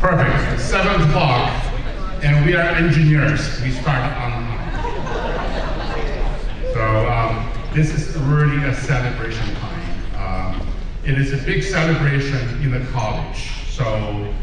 Perfect, 7 o'clock, and we are engineers. We start on time. So this is really a celebration time. It is a big celebration in the college. So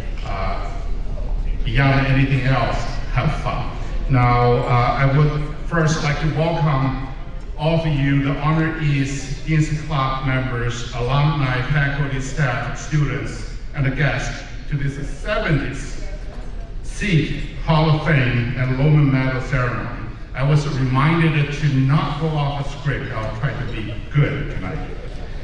beyond anything else, have fun. Now, I would first like to welcome all of you, the honorees, Dean's Club members, alumni, faculty, staff, students, and the guests to this 70th CEAT Hall of Fame and Lohmann Medal ceremony. I was reminded to not go off the script. I'll try to be good tonight.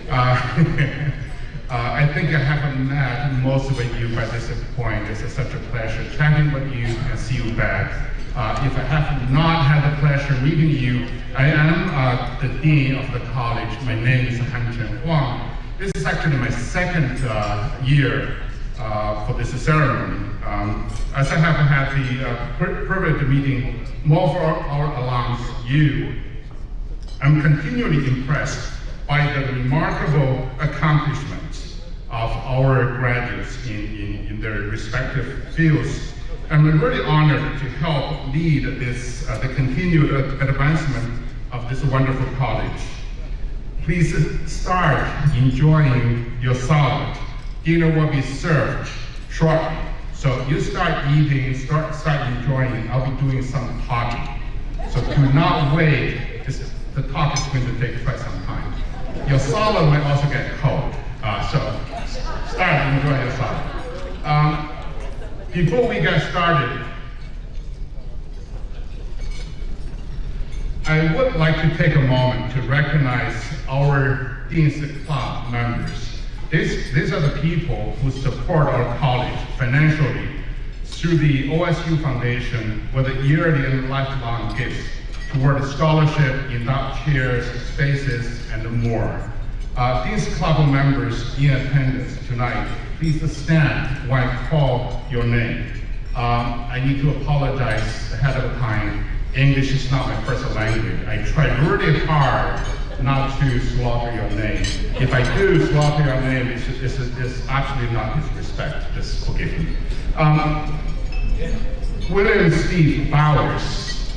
I think I haven't met most of you by this point. It's such a pleasure chatting with you and see you back. If I have not had the pleasure meeting you, I am the Dean of the college. My name is Han Huang. This is actually my second year for this ceremony. As I have had the privilege of meeting more of our alums, I'm continually impressed by the remarkable accomplishments of our graduates in their respective fields. I'm really honored to help lead this, the continued advancement of this wonderful college. Please start enjoying your salad. Dinner will be served shortly. So you start eating, start enjoying. I'll be doing some talking. So do not wait. The talk is going to take quite some time. Your salad might also get cold. So start enjoying your salad. Before we get started, I would like to take a moment to recognize our Dean's Club members. These are the people who support our college financially through the OSU Foundation with a yearly and lifelong gifts toward scholarship, endowed chairs, spaces, and more. Dean's Club members in attendance tonight, please stand when I call your name. I need to apologize ahead of time. English is not my first language. I try really hard not to slaughter your name. If I do slaughter your name, it's actually not disrespect. Just forgive me. William Steve Bowers.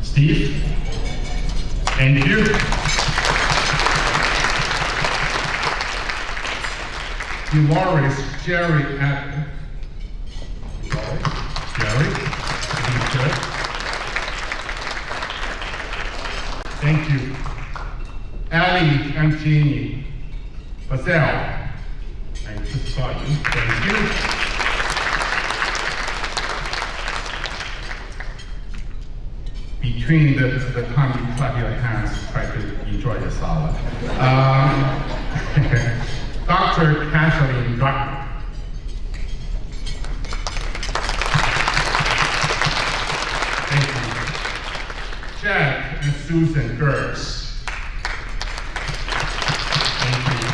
Steve? And you? Dolores Jerry Adler. Jerry, good. Thank you. Ali and Jeannie Bazell. I just saw you. Thank you. Between the time you clap your hands, try to enjoy the salad. Dr. Kathleen Drucker. Thank you. Jack and Susan Gertz. Thank you.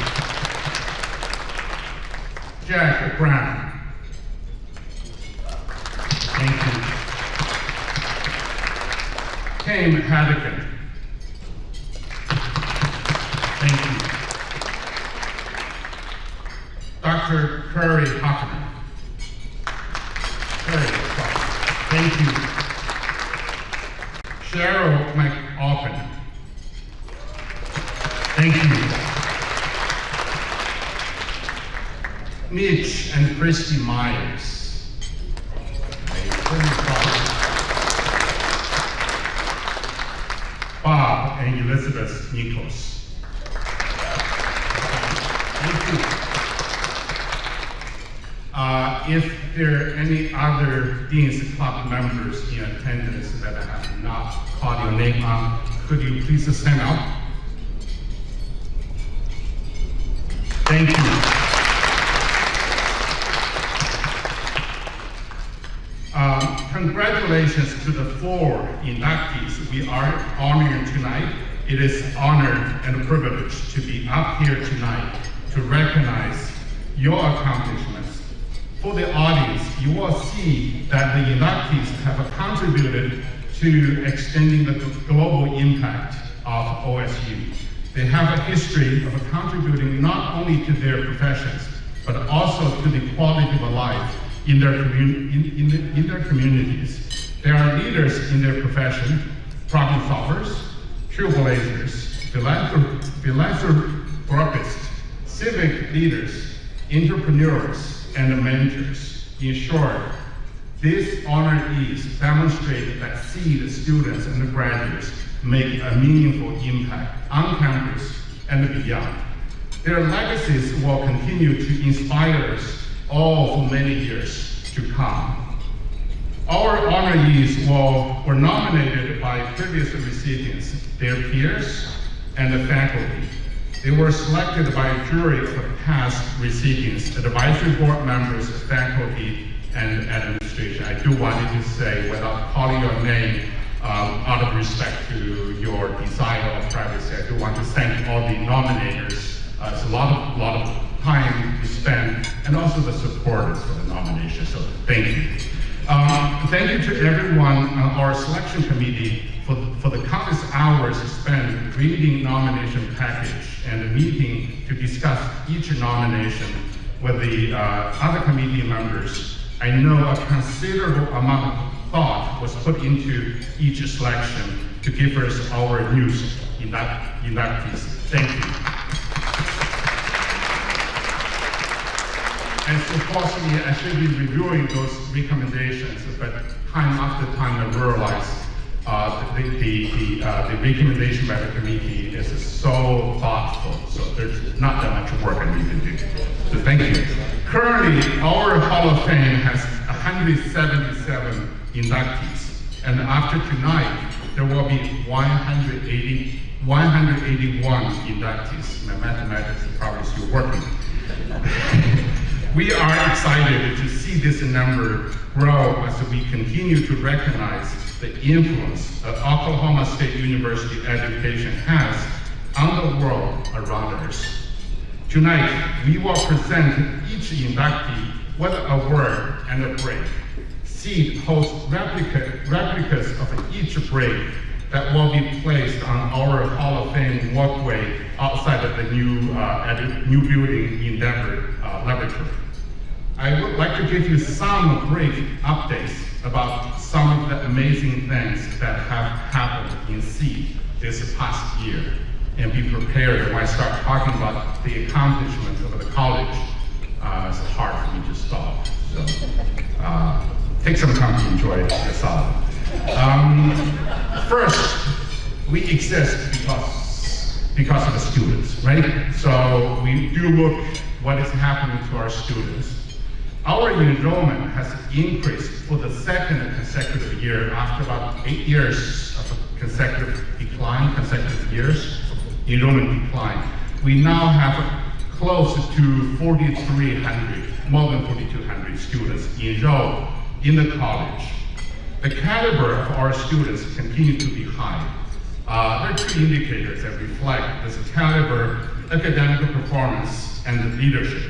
Jack Brown. Thank you. Kim Hadigan. Thank you. Dr. Curry Hoffman. Thank you. Cheryl McAlpin. Thank you. Mitch and Christy Myers. Bob and Elizabeth Nichols. Thank you. If there are any other Dean's Club members in attendance that I have not called your name on, could you please stand up? Thank you. Congratulations to the 4 inductees we are honoring tonight. It is an honor and a privilege to be up here tonight to recognize your accomplishments. For the audience, you will see that the inductees have contributed to extending the global impact of OSU. They have a history of contributing not only to their professions, but also to the quality of life in their communities. They are leaders in their profession, problem solvers, trailblazers, philanthropists, civic leaders, entrepreneurs, and mentors. In short, these honorees demonstrate that CEAT students and graduates make a meaningful impact on campus and beyond. Their legacies will continue to inspire us all for many years to come. Our honorees were nominated by previous recipients, their peers, and the faculty. They were selected by a jury of past recipients, advisory board members, faculty, and administration. I do want to say, without calling your name, out of respect to your desire of privacy, I do want to thank all the nominators. It's a lot of time to spend, and also the supporters for the nomination, so thank you. Thank you to everyone on our selection committee for the countless hours spent reading nomination package and meeting to discuss each nomination with the other committee members. I know a considerable amount of thought was put into each selection to give us our news in that piece. Thank you. And supposedly I should be reviewing those recommendations, but time after time I realize the recommendation by the committee is so thoughtful, so there's not that much work I need to do. So thank you. Currently, our Hall of Fame has 177 inductees, and after tonight, there will be 181 inductees. My mathematics is probably still working. We are excited to see this number grow as we continue to recognize the influence that Oklahoma State University education has on the world around us. Tonight, we will present each inductee with a word and a break. CEAT hosts replicas of each break that will be placed on our Hall of Fame walkway outside of the new building in Denver laboratory. I would like to give you some brief updates about some of the amazing things that have happened in CEAT this past year, and be prepared when I start talking about the accomplishments of the college. It's hard for me to stop, so take some time to enjoy yourself. First, we exist because of the students, right? So we do look what is happening to our students. Our enrollment has increased for the second consecutive year after about 8 years of consecutive years, enrollment decline. We now have close to 4,300, more than 4,200 students enrolled in the college. The caliber of our students continue to be high. There are two indicators that reflect this caliber: academic performance and leadership.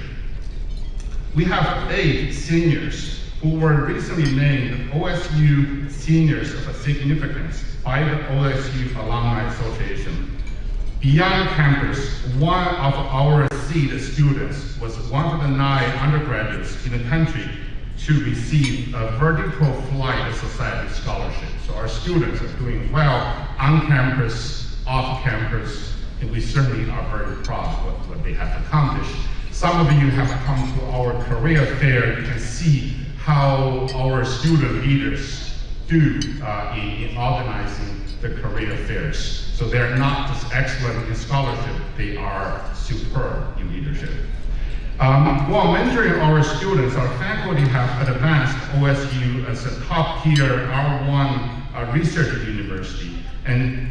We have 8 seniors who were recently named OSU Seniors of Significance by the OSU Alumni Association. Beyond campus, one of our CEAT students was one of the 9 undergraduates in the country to receive a Vertical Flight Society scholarship. So our students are doing well on campus, off campus, and we certainly are very proud of what they have accomplished. Some of you have come to our career fair. You can see how our student leaders do in organizing the career fairs. So they're not just excellent in scholarship, they are superb in leadership. While mentoring our students, our faculty have advanced OSU as a top-tier R1 research university. And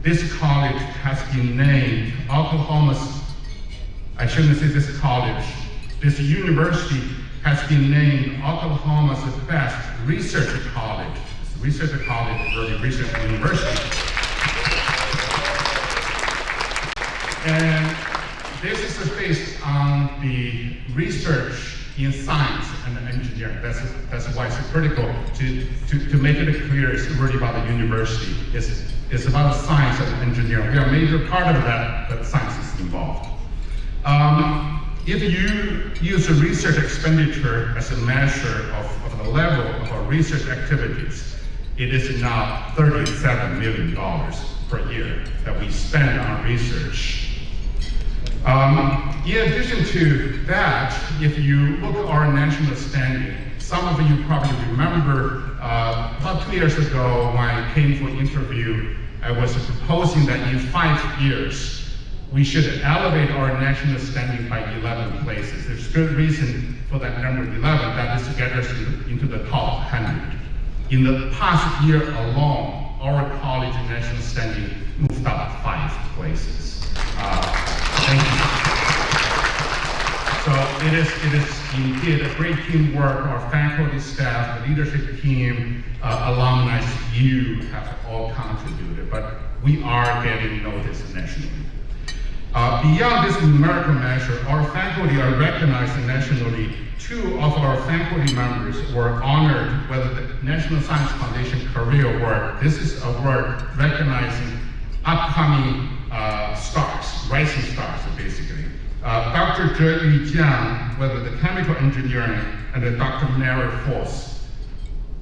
this college has been named I shouldn't say this college, this university has been named Oklahoma's best research college. It's research college, really research university. And this is based on the research in science and engineering. That's why it's critical to make it clear it's really about the university. It's about science and engineering. We are a major part of that, but science is involved. If you use the research expenditure as a measure of the level of our research activities, it is now $37 million per year that we spend on research. In addition to that, if you look at our national standing, some of you probably remember about 2 years ago when I came for interview, I was proposing that in 5 years, we should elevate our national standing by 11 places. There's good reason for that number 11, that is to get us into the top 100. In the past year alone, our college national standing moved up 5 places. Thank you. So it is indeed a great teamwork. Our faculty, staff, the leadership team, alumni, you have all contributed, but we are getting noticed nationally. Beyond this numerical measure, our faculty are recognized nationally. 2 of our faculty members were honored with the National Science Foundation Career Award. This is an award recognizing upcoming stars, rising stars, basically. Dr. Zhe Yujiang with the chemical engineering, and Dr. Mary Force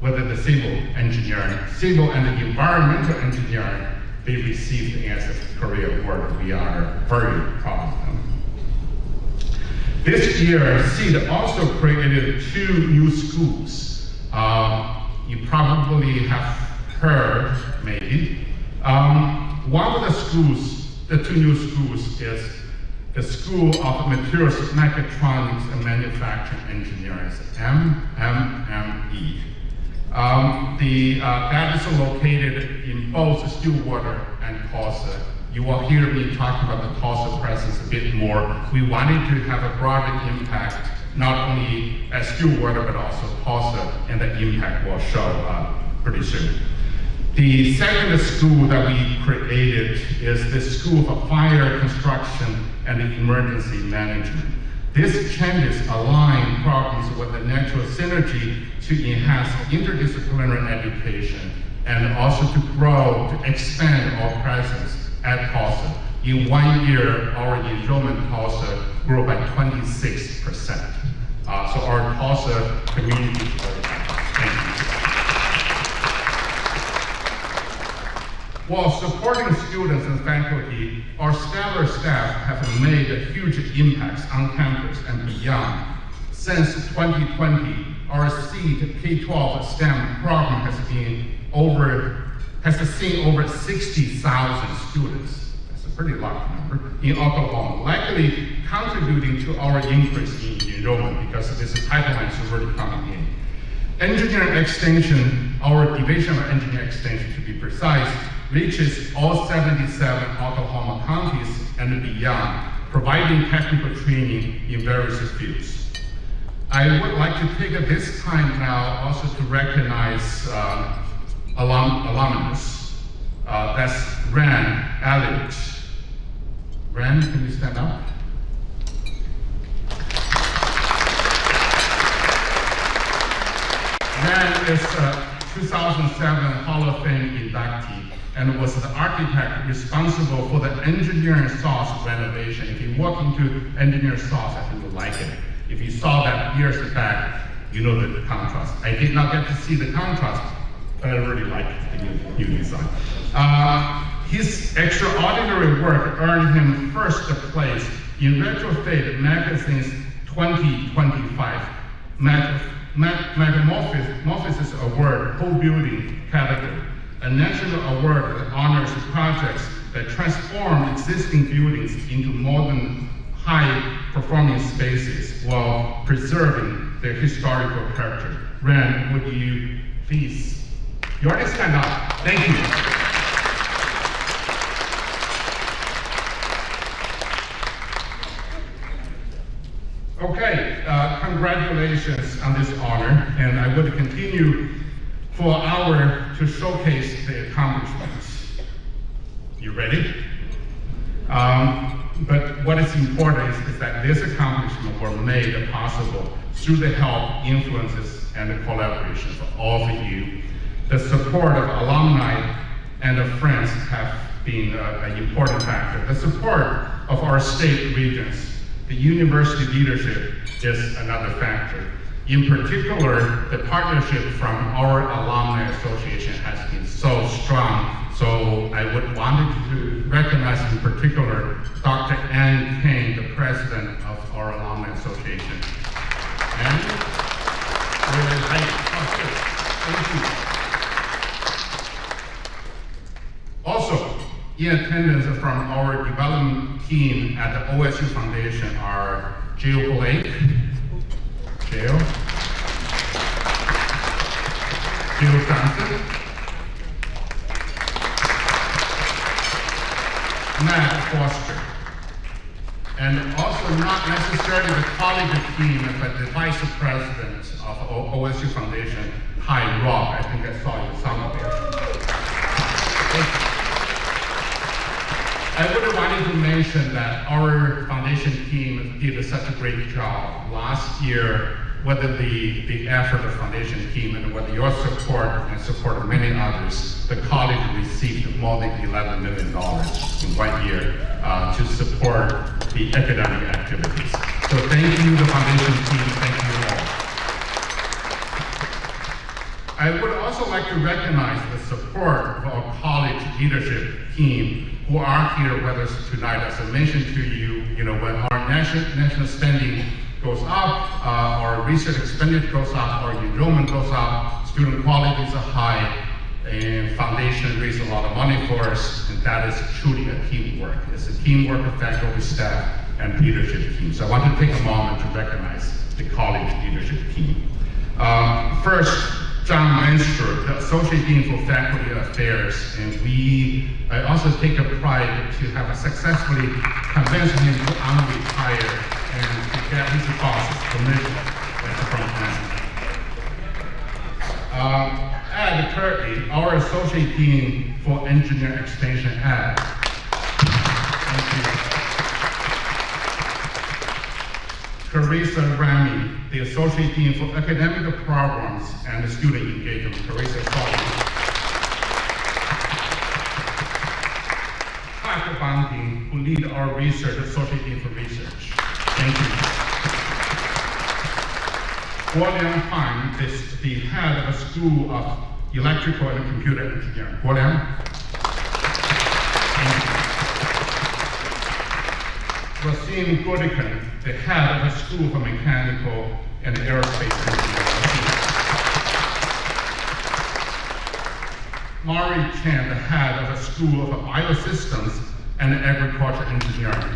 with the civil engineering, civil and environmental engineering. They received the NSF Career Award. We are very proud of them. This year, CEAT also created 2 new schools. You probably have heard, maybe. One of the schools, the 2 new schools, is the School of Materials, Mechatronics, and Manufacturing Engineering, MMME. That is located in both Stillwater and Tulsa. You will hear me talking about the Tulsa presence a bit more. We wanted to have a broader impact, not only at Stillwater, but also Tulsa, and the impact will show pretty soon. The second school that we created is the School of Fire Construction and Emergency Management. These changes align programs with the natural synergy to enhance interdisciplinary education and also to grow, to expand our presence at Tulsa. In 1 year, our enrollment in Tulsa grew by 26%. So our Tulsa community is very happy. Thank you. While supporting students and faculty, our stellar staff have made huge impacts on campus and beyond. Since 2020, our CEAT K-12 STEM program has seen over 60,000 students. That's a pretty large number in Oklahoma, likely contributing to our increase in enrollment because this pipeline is already coming in. Engineering extension, our division of engineering extension to be precise, reaches all 77 Oklahoma counties and beyond, providing technical training in various fields. I would like to take this time now also to recognize alumnus. That's Ran Elliott. Ran, can you stand up? Ran is a 2007 Hall of Fame inductee and was the architect responsible for the engineering sauce renovation. If you walk into engineering sauce, I think you'll like it. If you saw that years back, you know the contrast. I did not get to see the contrast, but I really like the new design. His extraordinary work earned him first place in Retrofit Magazine's 2025 Metamorphosis Award Whole Building category, a national award that honors projects that transform existing buildings into modern, high-performing spaces while preserving their historical character. Ren, would you please? You already stand up. Thank you. Okay, congratulations on this honor, and I would continue for an hour to showcase the accomplishments. You ready? But what is important is that this accomplishment were made possible through the help, influences, and the collaboration of all of you. The support of alumni and of friends have been an important factor. The support of our state regents, The university leadership is another factor. In particular, the partnership from our alumni association has been so strong. So I would want to recognize in particular Dr. Ann Kane, the president of our alumni association. And thank you. Also, in attendance from our development team at the OSU Foundation are Jill Blake, Jill Johnson, Matt Foster, and also not necessarily the college team, but the vice president of OSU Foundation, Ty Rock. I think I saw you somewhere. I would have wanted to mention that our foundation team did such a great job last year, whether the effort of the foundation team and whether your support and support of many others, the college received more than $11 million in 1 year to support the academic activities. So thank you, the foundation team, thank you all. I would also like to recognize the support of our college leadership team who are here with us tonight. As I mentioned to you, when our national spending goes up, our research expenditure goes up, our enrollment goes up, student quality is high, and foundation raises a lot of money for us, and that is truly a teamwork. It's a teamwork of faculty, staff, and leadership team. So I want to take a moment to recognize the college leadership team. First, John Mansford, the Associate Dean for Faculty Affairs, and I also take a pride to have successfully convinced him to unretire and to get his boss's permission from him. Ed Curley, our Associate Dean for Engineering Extension, Ed. Thank you. Teresa Rami, the Associate Dean for Academic Programs and Student Engagement. Teresa, Dr. Bunting, who lead our research, Associate Dean for Research. Thank you. Guo Liang Han is the head of a School of Electrical and Computer Engineering. Guo Liang. Thank you. Racine Gordican, the head of a School for Mechanical and Aerospace Engineering. Mari Chen, the head of a School of Biosystems and Agriculture Engineering.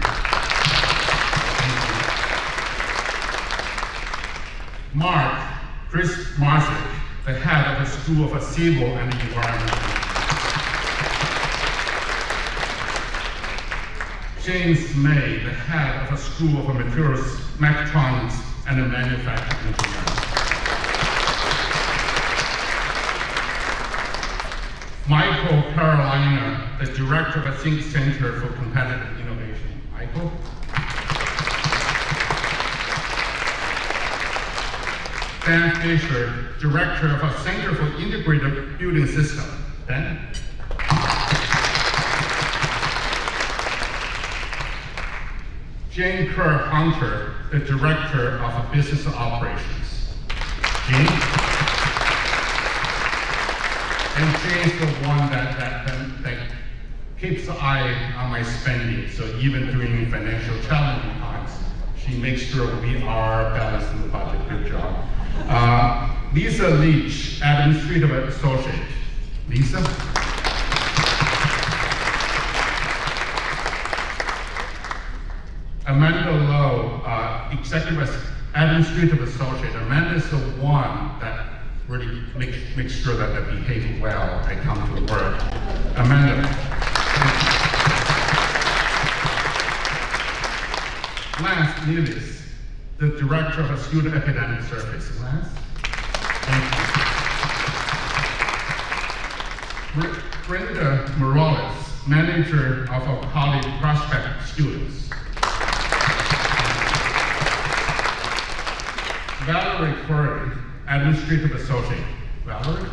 Chris Marsick, the head of a School of Civil and Environment. James May, the head of a School of Materials, Mechatronics, and Manufacturing Engineering. Michael Carolina, the director of a Think Center for Competitive Innovation. Michael. Dan Fisher, director of a Center for Integrated Building System. Dan. Jane Kerr Hunter, the Director of Business Operations. Jane? And Jane's the one that keeps an eye on my spending. So even during financial challenging times, she makes sure we are balancing the budget. Good job. Lisa Leach, Administrative Associate. Lisa? Amanda Lowe, Executive Administrative Associate. Amanda is the one that really makes sure that I behave well, I come to work. Amanda. Lance Nealis, the Director of Student Academic Service. Lance. Thank you. Brenda Morales, Manager of our College Prospect Students. Valerie Curry, Administrative Associate. Valerie?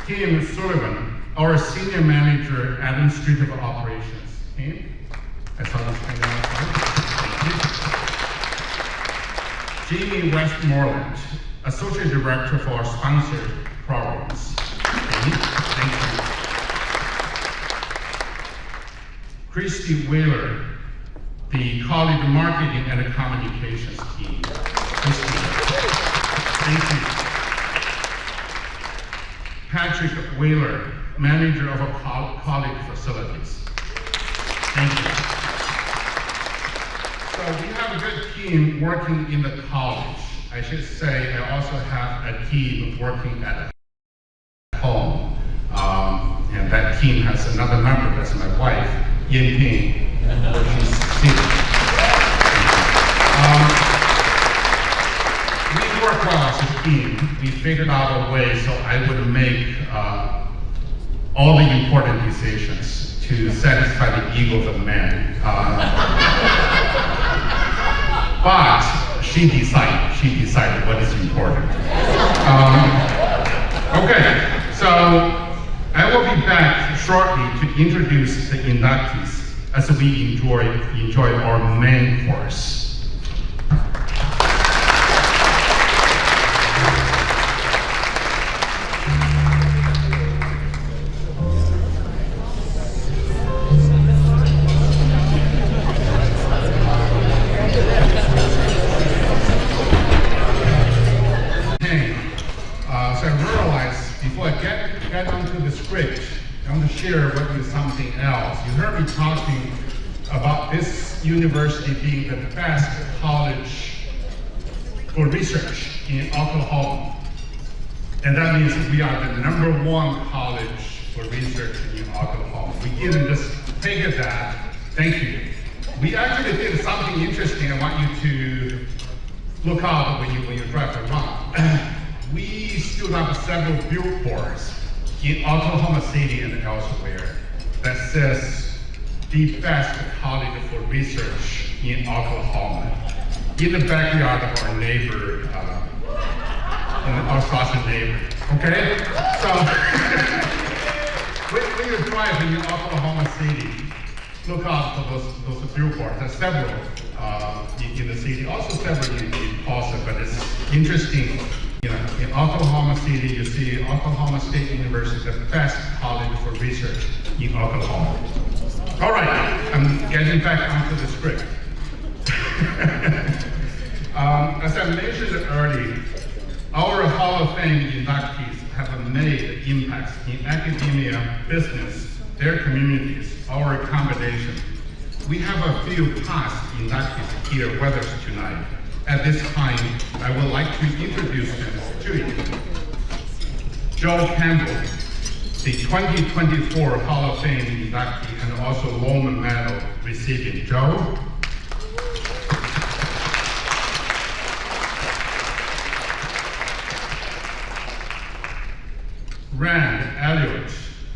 Tim Sullivan, our Senior Manager, Administrative Operations. team. I saw them standing outside. Jamie Westmoreland, Associate Director for our sponsored programs. Jamie, thank you. Christy Wheeler, the College Marketing and Communications team. Christy, thank you. Patrick Wheeler, Manager of our college facilities. Thank you. So we have a good team working in the college. I should say I also have a team working at home. And that team has another member, that's my wife, Yin Ping. She's seated. We work well as a team. We figured out a way so I would make all the important decisions to satisfy the egos of men. But she decided what is important. Okay, so I will be back shortly to introduce the inductees as we enjoy our main course. Talking about this university being the best college for research in Oklahoma. And that means we are the #1 college for research in Oklahoma. We didn't just take it that, thank you. We actually did something interesting I want you to look out when you drive around. We stood up several billboards in Oklahoma City and elsewhere that says, the best college for research in Oklahoma, in the backyard of our neighbor, our sausage neighbor, okay? So, when you drive in Oklahoma City, look out for those billboards. There's several in the city, also several in Tulsa, but it's interesting. You know, in Oklahoma City, you see Oklahoma State University, the best college for research in Oklahoma. All right, I'm getting back onto the script. As I mentioned earlier, our Hall of Fame inductees have made impacts in academia, business, their communities, our accommodation. We have a few past inductees here with us tonight. At this time, I would like to introduce them to you. Joe Campbell, the 2024 Hall of Fame inductee and also Lohmann Medal recipient. Joe? Rand Elliott,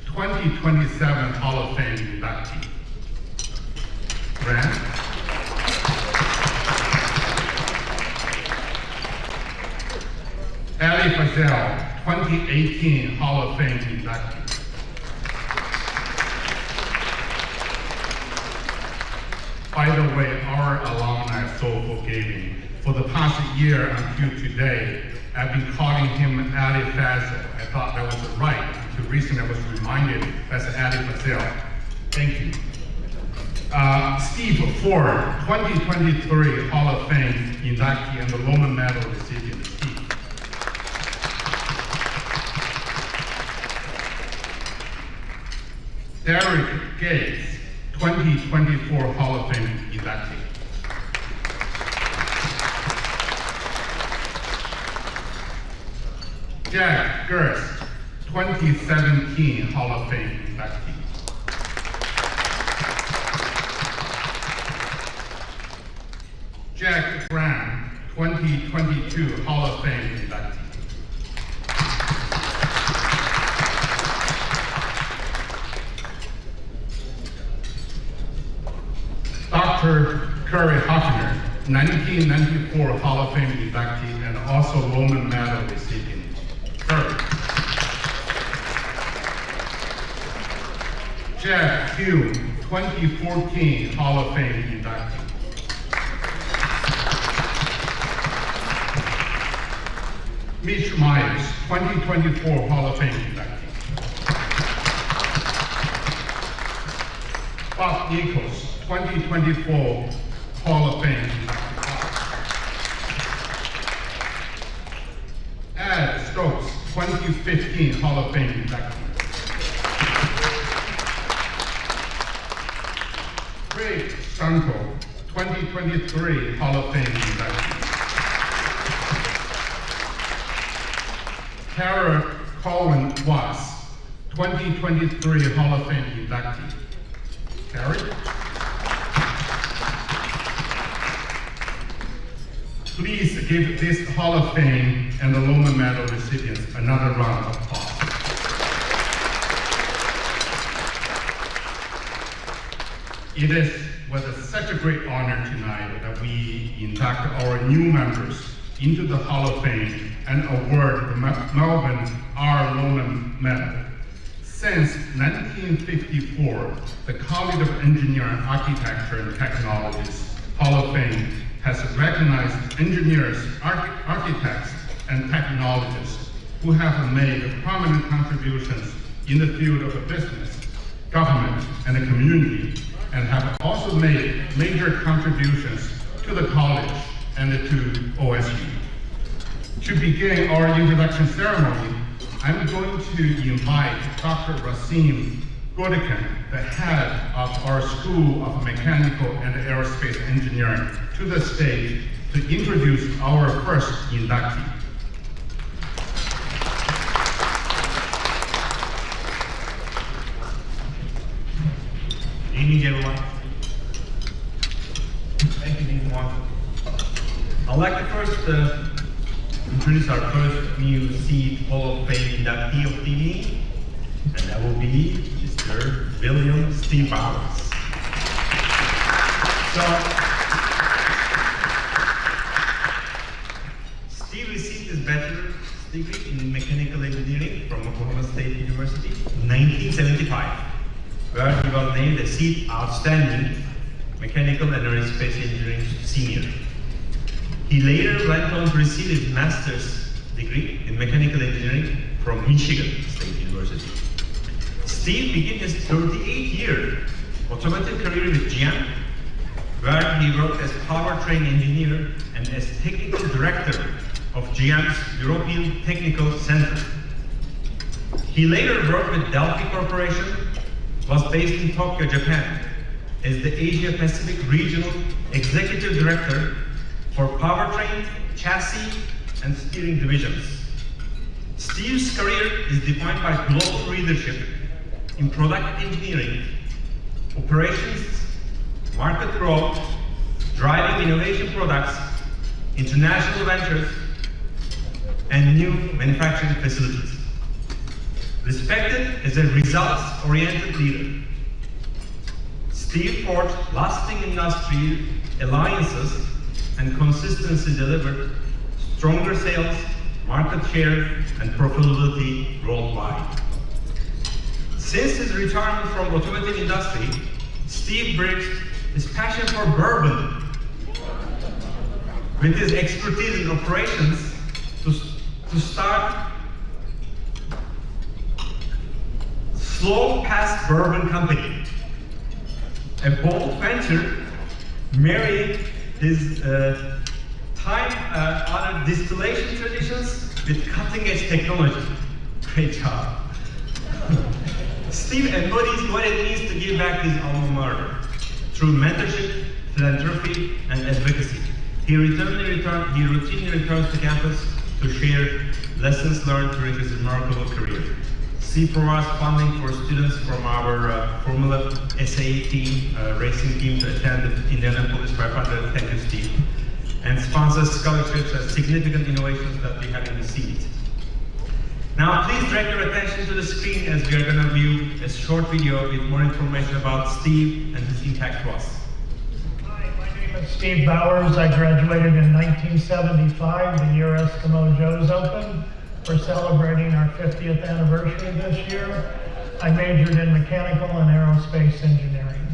2027 Hall of Fame inductee. Rand? Ali Fazel, 2018 Hall of Fame inductee. By the way, our alumni are so forgiving. For the past year until today, I've been calling him Ali Fazel. I thought that was right. Until recently, I was reminded that's Ali Fazel. Thank you. Steve Ford, 2023 Hall of Fame inductee and the Lohmann Medal recipient. Steve. Derek Gates, 2024 Hall of Fame inductee. Jack Gerst, 2017 Hall of Fame inductee. Jack Brown, 2022 Hall of Fame inductee. Dr. Curry Hoffner, 1994 Hall of Fame inductee and also Lohmann Medal recipient. Curry. Jeff Hume, 2014 Hall of Fame inductee. Mitch Myers, 2024 Hall of Fame inductee. Bob Nichols, 2024 Hall of Fame inductee. Ed Stokes, 2015 Hall of Fame inductee. Craig Stanko, 2023 Hall of Fame inductee. Tara Cohen Was, 2023 Hall of Fame inductee. Carrie? Please give this Hall of Fame and the Lohmann Medal recipients another round of applause. It is with such a great honor tonight that we induct our new members into the Hall of Fame and award the Melbourne R. Lohmann Medal. Since 1954, the College of Engineering, Architecture and Technologies Hall of Fame has recognized engineers, architects, and technologists who have made prominent contributions in the field of business, government, and the community, and have also made major contributions to the college and to OSU. To begin our introduction ceremony, I'm going to invite Dr. Rasim Godikan, the head of our School of Mechanical and Aerospace Engineering, to the stage to introduce our first inductee. Good evening, everyone. Thank you, Dean Wong. I'd like to first introduce our first new CEAT Hall of Fame inductee of the evening, and that will be Mr. William Steve Bowers. So, Steve received his bachelor's degree in mechanical engineering from Oklahoma State University in 1975, where he was named the CEAT Outstanding Mechanical and Aerospace Engineering Senior. He later went on to receive his master's degree in mechanical engineering from Michigan State University. Steve began his 38-year automotive career with GM, where he worked as powertrain engineer and as technical director of GM's European Technical Center. He later worked with Delphi Corporation, was based in Tokyo, Japan, as the Asia Pacific Regional Executive Director for powertrain, chassis, and steering divisions. Steve's career is defined by global leadership in product engineering, operations, market growth, driving innovation products, international ventures, and new manufacturing facilities. Respected as a results-oriented leader, Steve forged lasting industry alliances and consistently delivered stronger sales, market share, and profitability worldwide. Since his retirement from automotive industry, Steve brings his passion for bourbon with his expertise in operations to start Slow Pass Bourbon Company, a bold venture marrying his time-honored distillation traditions with cutting-edge technology. Great job. Steve embodies what it means to give back his alma mater through mentorship, philanthropy, and advocacy. He routinely returns to campus to share lessons learned during his remarkable career. Steve provides funding for students from our Formula SAE team, racing team, to attend the Indianapolis 500. Thank you, Steve. And sponsors scholarships and significant innovations that we have in the CEAT. Now, please direct your attention to the screen as we are going to view a short video with more information about Steve and his impact to us. Hi, my name is Steve Bowers. I graduated in 1975, the year Eskimo Joe's opened. We're celebrating our 50th anniversary this year. I majored in mechanical and aerospace engineering.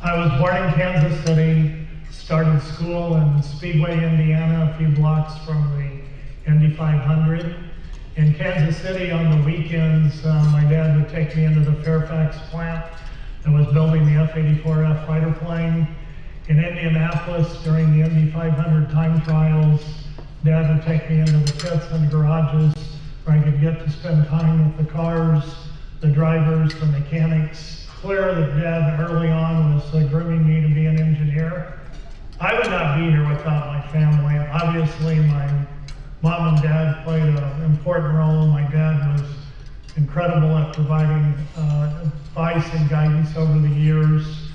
I was born in Kansas City, started school in Speedway, Indiana, a few blocks from the Indy 500. In Kansas City on the weekends, my dad would take me into the Fairfax plant that was building the F-84F fighter plane. In Indianapolis, during the Indy 500 time trials, Dad would take me into the pits and garages where I could get to spend time with the cars, the drivers, the mechanics. Clear that Dad early on was grooming me to be an engineer. I would not be here without my family. Obviously, my mom and dad played an important role. My dad was incredible at providing advice and guidance over the years.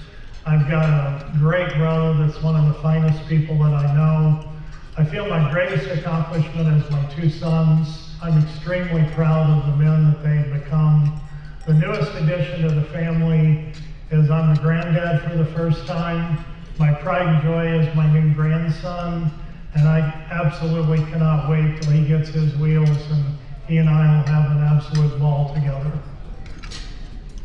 I've got a great brother that's one of the finest people that I know. I feel my greatest accomplishment is my two sons. I'm extremely proud of the men that they've become. The newest addition to the family is I'm the granddad for the first time. My pride and joy is my new grandson, and I absolutely cannot wait till he gets his wheels and he and I will have an absolute ball together.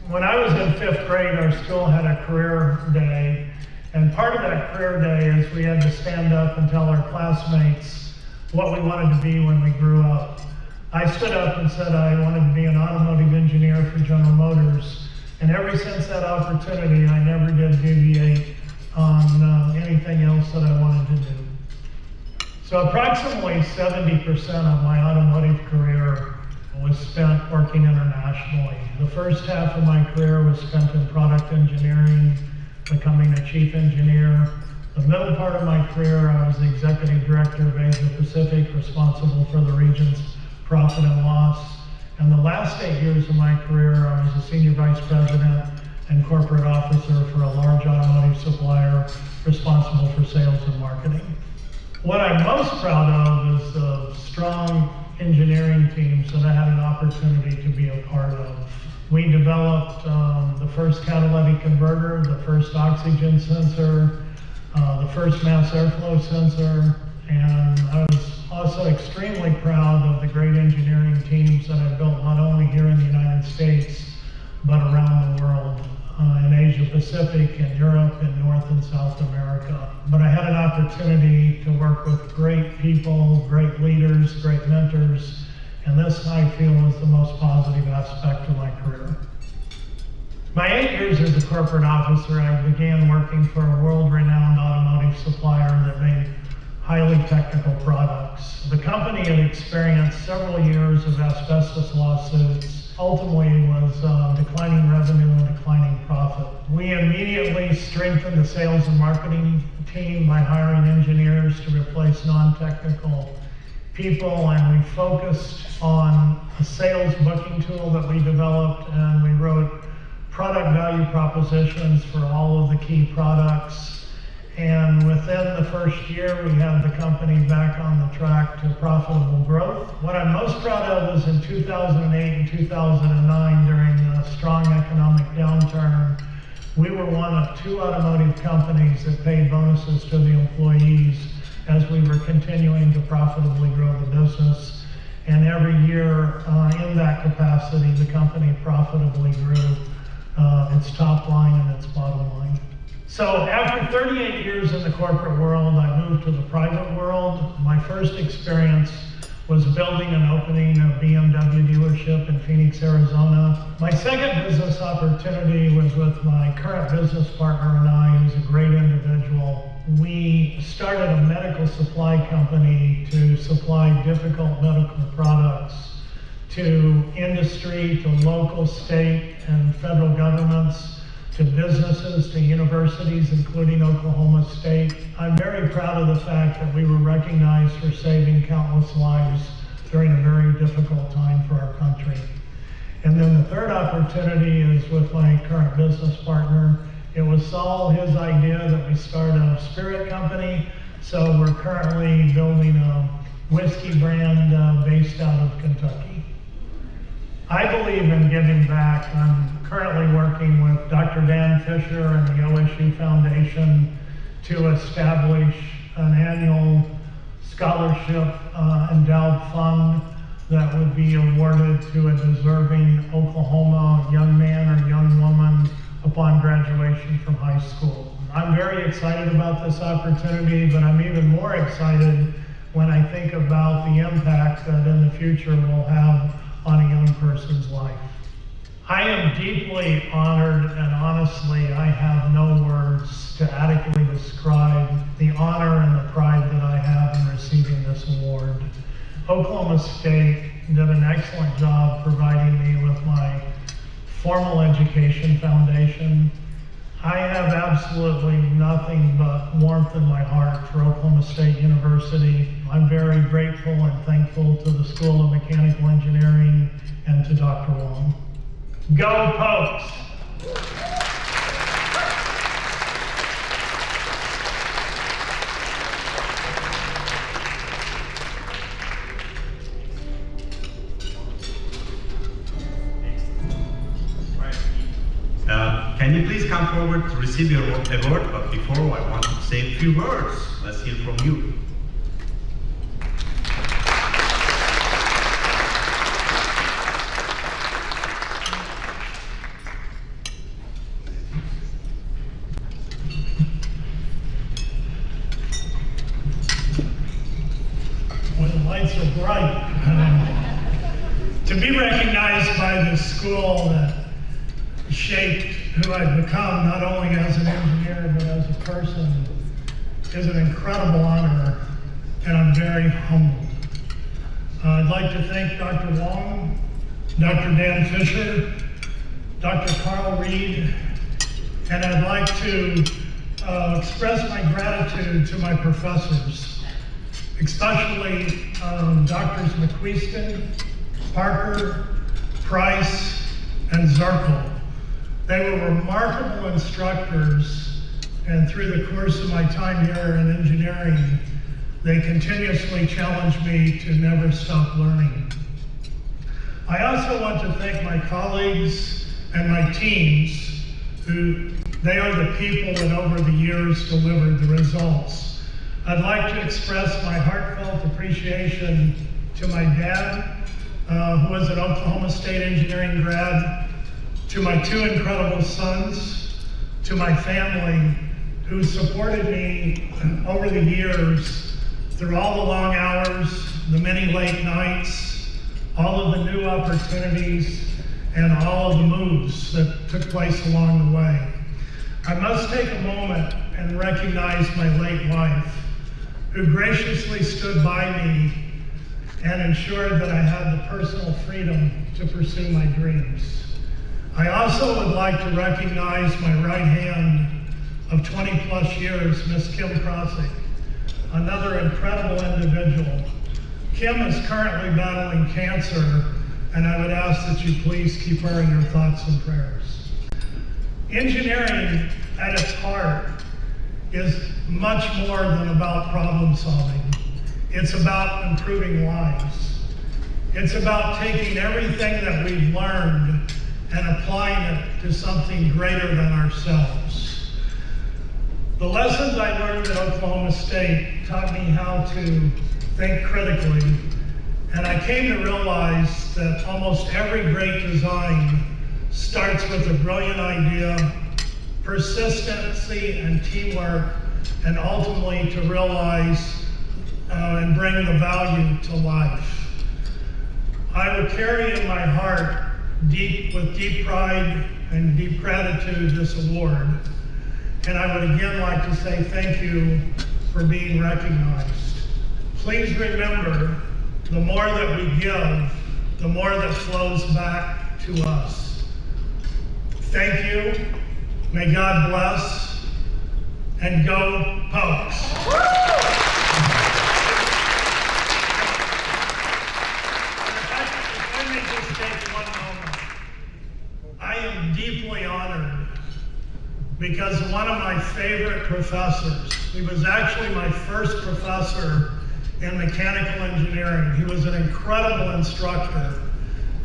When I was in 5th grade, our school had a career day, and part of that career day is we had to stand up and tell our classmates what we wanted to be when we grew up. I stood up and said I wanted to be an automotive engineer for General Motors, and ever since that opportunity, I never did deviate on anything else that I wanted to do. So approximately 70% of my automotive career was spent working internationally. The first half of my career was spent in product engineering, becoming a chief engineer. The middle part of my career, I was the executive director of Asia Pacific, responsible for the region's profit and loss. And the last 8 years of my career, I was a senior vice president and corporate officer for a large automotive supplier responsible for sales and marketing. What I'm most proud of is the strong engineering teams that I had an opportunity to be a part of. We developed the first catalytic converter, the first oxygen sensor, the first mass airflow sensor, and I was also extremely proud of the great engineering teams that I built not only here in the United States, but around the world, in Asia Pacific, in Europe, in North and South America. But I had an opportunity to work with great people, great leaders, great mentors, and this I feel is the most positive aspect of my career. My 8 years as a corporate officer, I began working for a world-renowned automotive supplier that made highly technical products. The company had experienced several years of asbestos lawsuits. Ultimately was declining revenue and declining profit. We immediately strengthened the sales and marketing team by hiring engineers to replace non-technical people, and we focused on a sales booking tool that we developed, and we wrote product value propositions for all of the key products. And within the first year, we had the company back on the track to profitable growth. What I'm most proud of is in 2008 and 2009, during a strong economic downturn, we were one of 2 automotive companies that paid bonuses to the employees as we were continuing to profitably grow the business. And every year in that capacity, the company profitably grew its top line and its bottom line. So after 38 years in the corporate world, I moved to the private world. My first experience was building and opening a BMW dealership in Phoenix, Arizona. My second business opportunity was with my current business partner and I, who's a great individual. We started a medical supply company to supply difficult medical products to industry, to local, state, and federal governments, to businesses, to universities, including Oklahoma State. I'm very proud of the fact that we were recognized for saving countless lives during a very difficult time for our country. And then the third opportunity is with my current business partner. It was Saul, his idea, that we start a spirit company. So we're currently building a whiskey brand based out of Kentucky. I believe in giving back. I'm currently working with Dr. Dan Fisher and the OSU Foundation to establish an annual scholarship endowed fund that would be awarded to a deserving Oklahoma young man or young woman upon graduation from high school. I'm very excited about this opportunity, but I'm even more excited when I think about the impact that in the future we'll have on a young person's life. I am deeply honored, and honestly, I have no words to adequately describe the honor and the pride that I have in receiving this award. Oklahoma State did an excellent job providing me with my formal education foundation. I have absolutely nothing but warmth in my heart for Oklahoma State University. I'm very grateful and thankful to the School of Mechanical Engineering and to Dr. Wong. Go Pokes! Can you please come forward to receive your award? But before, I want to say a few words. Let's hear from you. When the lights are bright. To be recognized by this school that shaped who I've become, not only as an engineer, but as a person, is an incredible honor, and I'm very humbled. I'd like to thank Dr. Wong, Dr. Dan Fisher, Dr. Carl Reed, and I'd like to express my gratitude to my professors, especially Drs. McQueeston, Parker, Price, and Zirkle. They were remarkable instructors, and through the course of my time here in engineering, they continuously challenged me to never stop learning. I also want to thank my colleagues and my teams, they are the people that over the years delivered the results. I'd like to express my heartfelt appreciation to my dad, who was an Oklahoma State engineering grad, to my two incredible sons, to my family who supported me over the years through all the long hours, the many late nights, all of the new opportunities, and all of the moves that took place along the way. I must take a moment and recognize my late wife, who graciously stood by me and ensured that I had the personal freedom to pursue my dreams. I also would like to recognize my right hand of 20 plus years, Miss Kim Crossick, another incredible individual. Kim is currently battling cancer, and I would ask that you please keep her in your thoughts and prayers. Engineering at its heart is much more than about problem solving. It's about improving lives. It's about taking everything that we've learned and applying it to something greater than ourselves. The lessons I learned at Oklahoma State taught me how to think critically, and I came to realize that almost every great design starts with a brilliant idea, persistency and teamwork, and ultimately to realize and bring the value to life. I would carry in my heart with deep pride and deep gratitude this award. And I would again like to say thank you for being recognized. Please remember, the more that we give, the more that flows back to us. Thank you. May God bless, and go Pokes. I am deeply honored because one of my favorite professors, he was actually my first professor in mechanical engineering. He was an incredible instructor.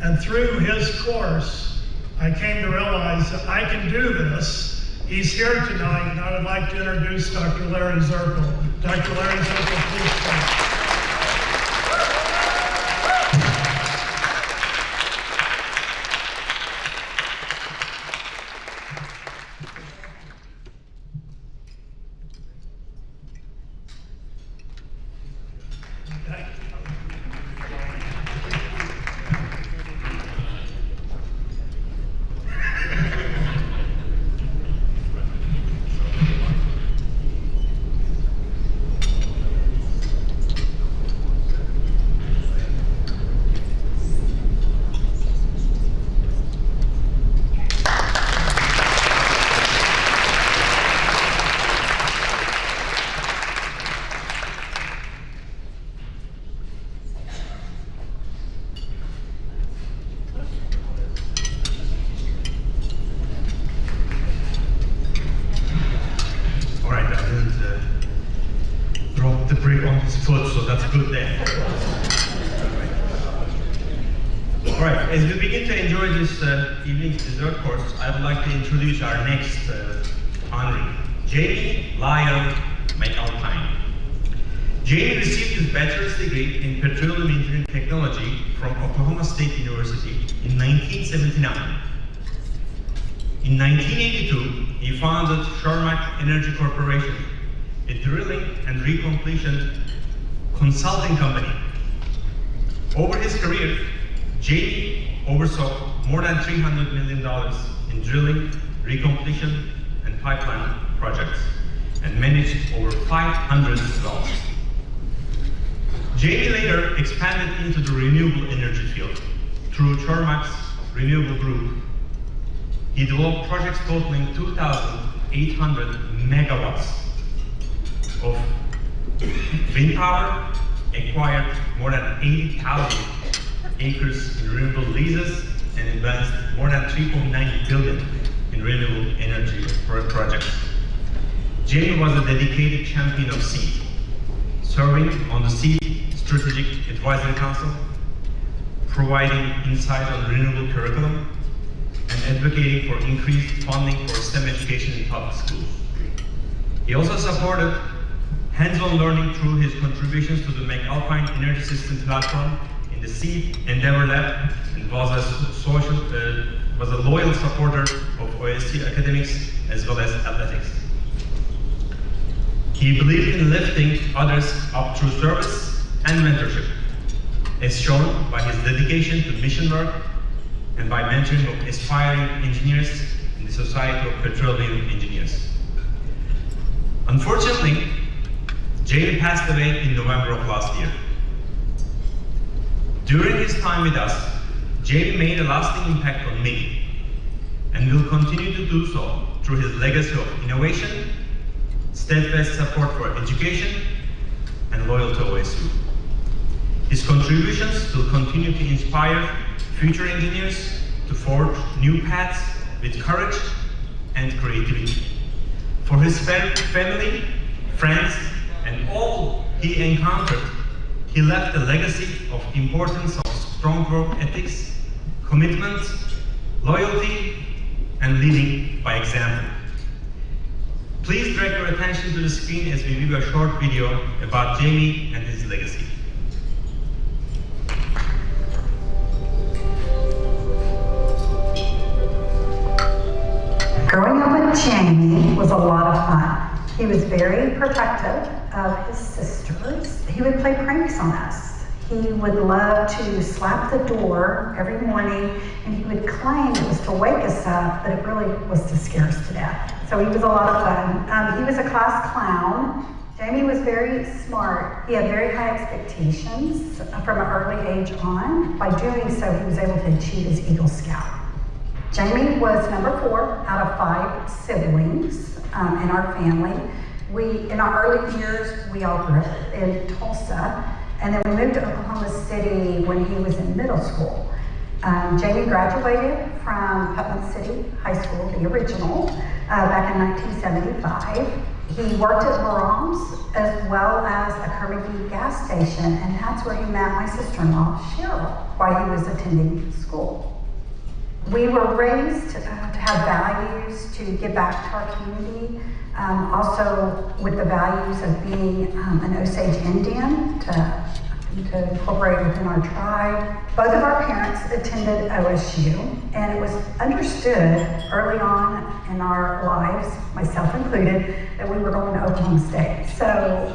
And through his course, I came to realize that I can do this. He's here tonight, and I would like to introduce Dr. Larry Zirkle. Dr. Larry Zirkle, please stand. on his foot, so that's good there. All right, as we begin to enjoy this evening's dessert course, I would like to introduce our next honoree, Jamie Lyle McAlpine. Jamie received his bachelor's degree in petroleum engineering technology from Oklahoma State University in 1979. In 1982, he founded Sharmak Energy Corporation, a drilling and recompletion consulting company. Over his career, Jamie oversaw more than $300 million in drilling, recompletion, and pipeline projects, and managed over 500 wells. Jamie later expanded into the renewable energy field through Sharmak's Renewable Group. He developed projects totaling 2,800 megawatts of wind power, acquired more than 80,000 acres in renewable leases, and invested more than $3.9 billion in renewable energy projects. Jamie was a dedicated champion of CEAT, serving on the CEAT Strategic Advisory Council, providing insight on renewable curriculum, and advocating for increased funding for STEM education in public schools. He also supported hands-on learning through his contributions to the McAlpine Energy System platform in the CEAT Endeavor Lab, and was a loyal supporter of OST academics as well as athletics. He believed in lifting others up through service and mentorship, as shown by his dedication to mission work and by mentoring of aspiring engineers in the Society of Petroleum Engineers. Unfortunately, Jamie passed away in November of last year. During his time with us, Jamie made a lasting impact on me, and will continue to do so through his legacy of innovation, steadfast support for education, and loyalty to OSU. His contributions will continue to inspire future engineers to forge new paths with courage and creativity. For his family, friends, and all he encountered, he left a legacy of importance of strong work ethics, commitment, loyalty, and leading by example. Please direct your attention to the screen as we view a short video about Jamie and his legacy. Growing up with Jamie was a lot of fun. He was very protective of his sisters. He would play pranks on us. He would love to slap the door every morning, and he would claim it was to wake us up, but it really was to scare us to death. So he was a lot of fun. He was a class clown. Jamie was very smart. He had very high expectations from an early age on. By doing so, he was able to achieve his Eagle Scout. Jamie was number 4 out of 5 siblings in our family. In our early years, we all grew up in Tulsa, and then we moved to Oklahoma City when he was in middle school. Jamie graduated from Putnam City High School, the original, back in 1975. He worked at Brahms as well as a Carnegie gas station, and that's where he met my sister-in-law, Cheryl, while he was attending school. We were raised to have values, to give back to our community, also with the values of being an Osage Indian, to incorporate within our tribe. Both of our parents attended OSU, and it was understood early on in our lives, myself included, that we were going to Oklahoma State. So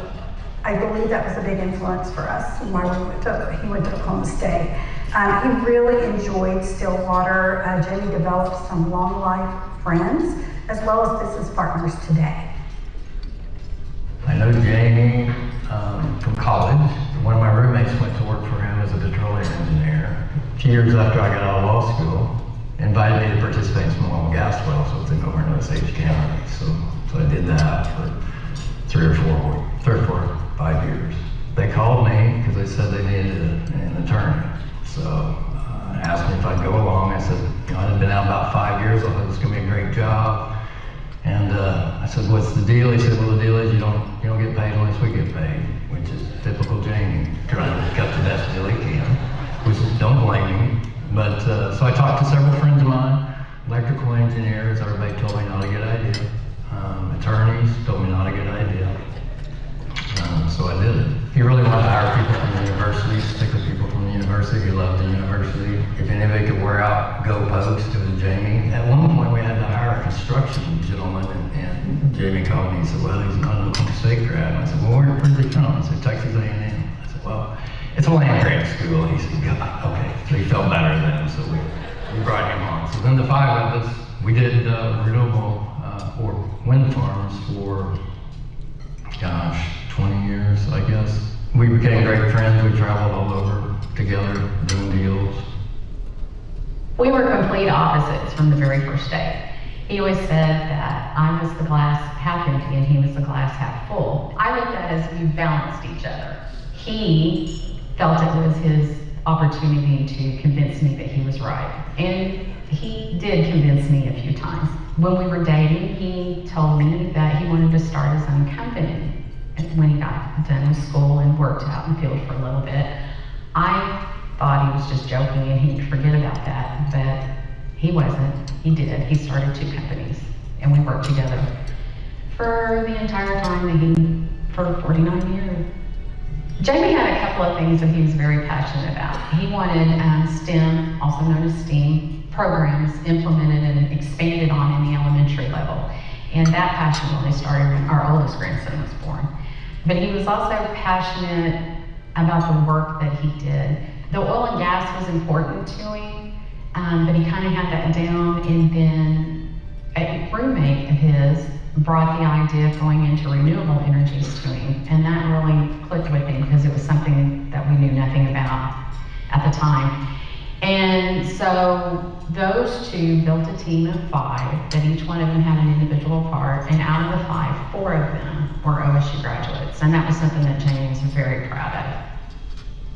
I believe that was a big influence for us and why he went to Oklahoma State. He really enjoyed Stillwater. Jamie developed some long life friends as well as business partners today. I know Jamie from college. One of my roommates went to work for him as a petroleum engineer. A few years after I got out of law school, invited me to participate in some oil and gas wells with him over in Osage County. So I did that for 3 or 5 years. They called me because they said they needed an attorney. So asked me if I'd go along. I said, I'd been out about 5 years. I thought it was going to be a great job. And I said, what's the deal? He said, well, the deal is you don't get paid unless we get paid, which is typical Jamie, trying to cut the best deal he can, which is, don't blame him. But so I talked to several friends of mine, electrical engineers, everybody told me not a good idea. Attorneys told me not a good idea. So I did it. He really wanted to hire people from the university, stick with people from the university. He loved the university. If anybody could wear out Go Pokes, it was Jamie. At one point we had to hire a construction gentleman, and Jamie called me and said, well, he's not an Oklahoma State grad. And I said, well, where's he from? I said, Texas A&M. I said, well, it's a land grant school. He said, God, okay. So he felt better then, so we brought him on. So then the five of us, we did renewable or wind farms for, gosh, 20 years, I guess. We became great friends. We traveled all over together, doing deals. We were complete opposites from the very first day. He always said that I was the glass half empty and he was the glass half full. I looked at it as we balanced each other. He felt it was his opportunity to convince me that he was right. And he did convince me a few times. When we were dating, he told me that he wanted to start his own company. And when he got done with school and worked out in the field for a little bit, I thought he was just joking and he'd forget about that, but he wasn't. He did. He started 2 companies and we worked together for the entire time for 49 years. Jamie had a couple of things that he was very passionate about. He wanted STEM, also known as STEAM, programs implemented and expanded on in the elementary level. And that passion really started when our oldest grandson was born. But he was also passionate about the work that he did. The oil and gas was important to him, but he kind of had that down, and then a roommate of his brought the idea of going into renewable energies to him, and that really clicked with him because it was something that we knew nothing about at the time. And so those 2 built a team of 5, that each one of them had an individual part, and out of the 5, 4 of them were OSU graduates, and that was something that Jamie was very proud of.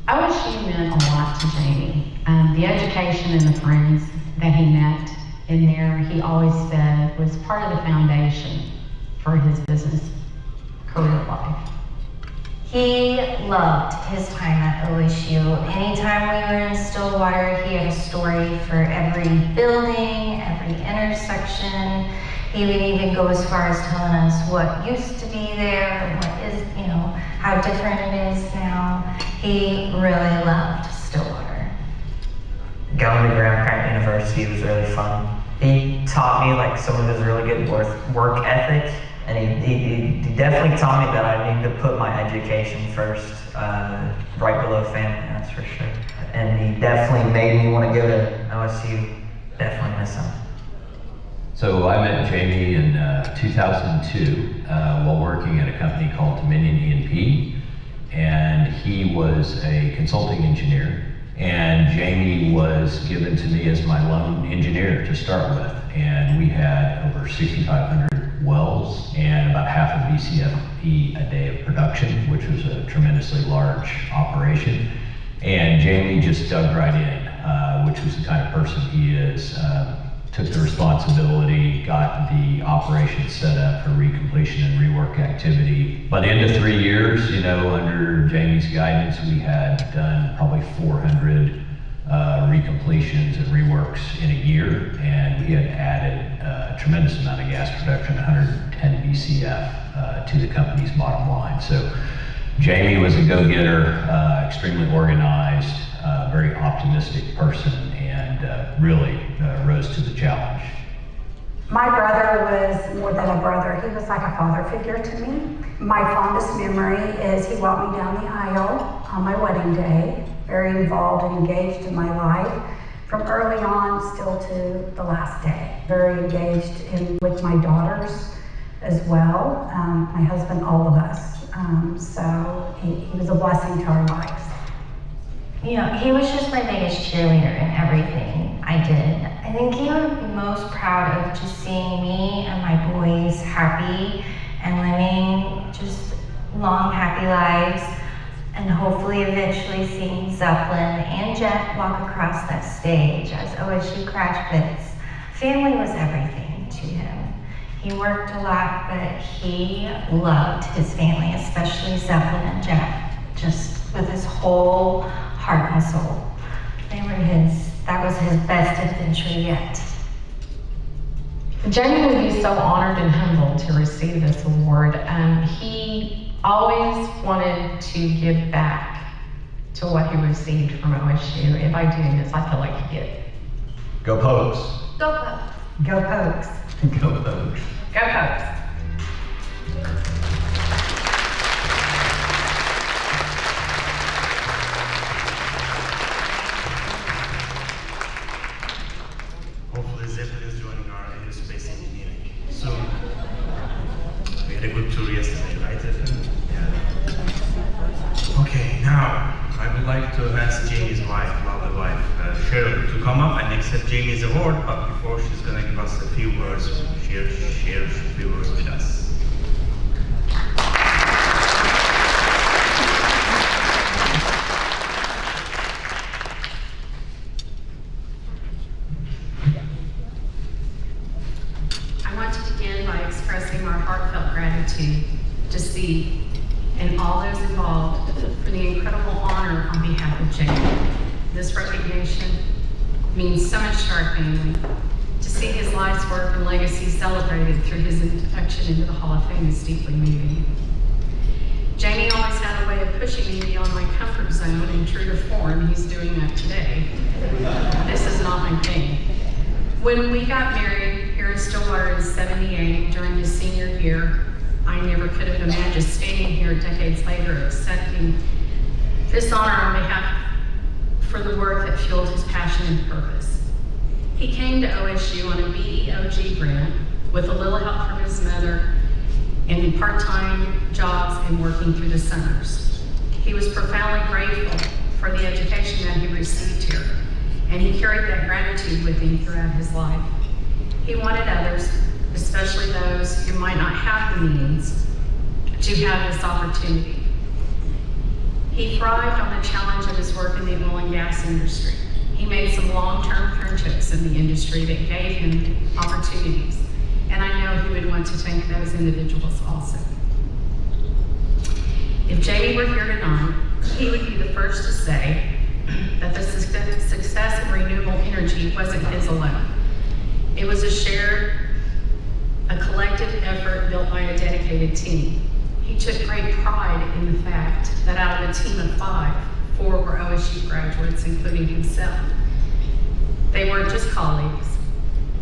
OSU meant a lot to Jamie. The education and the friends that he met in there, he always said was part of the foundation for his business career life. He loved his time at OSU. Anytime we were in Stillwater, he had a story for every building, every intersection. He would even go as far as telling us what used to be there, what is, how different it is now. He really loved Stillwater. Going to Graham University was really fun. He taught me like some of his really good work ethic. And he definitely taught me that I need to put my education first, right below family, that's for sure. And he definitely made me want to go to OSU. Definitely miss him. So I met Jamie in 2002 while working at a company called Dominion E&P, and he was a consulting engineer. And Jamie was given to me as my lone engineer to start with, and we had over 6,500 wells and about half a BCFE a day of production, which was a tremendously large operation. And Jamie just dug right in, which was the kind of person he is. Took the responsibility, got the operation set up for recompletion and rework activity. By the end of 3 years, under Jamie's guidance, we had done probably 400 recompletions and reworks in a year, and we had added a tremendous amount of gas production, 110 BCF to the company's bottom line. So Jamie was a go-getter, extremely organized, very optimistic person, and really rose to the challenge. My brother was more than a brother. He was like a father figure to me. My fondest memory is he walked me down the aisle on my wedding day, very involved and engaged in my life, from early on still to the last day. Very engaged with my daughters as well, my husband, all of us. So he was a blessing to our lives. He was just my biggest cheerleader in everything I did. I think he would be most proud of just seeing me and my boys happy and living just long, happy lives, and hopefully eventually seeing Zeppelin and Jet walk across that stage as OSU graduates. Family was everything to him. He worked a lot, but he loved his family, especially Zeppelin and Jeff, just with his whole heart and soul. That was his best adventure yet. Jamie would be so honored and humbled to receive this award. He always wanted to give back to what he received from OSU, and by doing this, I feel like he did. Go Pokes. Go Pokes. Go Pokes. Go Pokes. Go Pokes. Hopefully Zeppelin is joining our aerospace engineering soon. We had a good tour yesterday, right Zeppelin? Yeah. Okay, now I would like to ask Jamie's wife, lovely wife, Cheryl, to come up and accept Jamie's award, but before she's gonna give us a few words, share a few words with us. I want to begin by expressing our heartfelt gratitude to CEAT and all those involved for the incredible honor on behalf of Jamie. This recognition means so much to our family. To see his life's work and legacy celebrated through his induction into the Hall of Fame is deeply moving. Jamie always had a way of pushing me beyond my comfort zone, and true to form, he's doing that today. This is not my thing. When we got married here in Stillwater in '78 during his senior year, I never could have imagined standing here decades later accepting this honor on behalf for the work that fueled his passion and purpose. He came to OSU on a BEOG grant with a little help from his mother and part-time jobs and working through the summers. He was profoundly grateful for the education that he received here, and he carried that gratitude with him throughout his life. He wanted others, especially those who might not have the means, to have this opportunity. He thrived on the challenge of his work in the oil and gas industry. He made some long-term friendships in the industry that gave him opportunities, and I know he would want to thank those individuals also. If Jamie were here tonight, he would be the first to say that the success in renewable energy wasn't his alone. It was a collective effort built by a dedicated team. He took great pride in the fact that out of a team of 5, 4 were OSU graduates, including himself. They weren't just colleagues,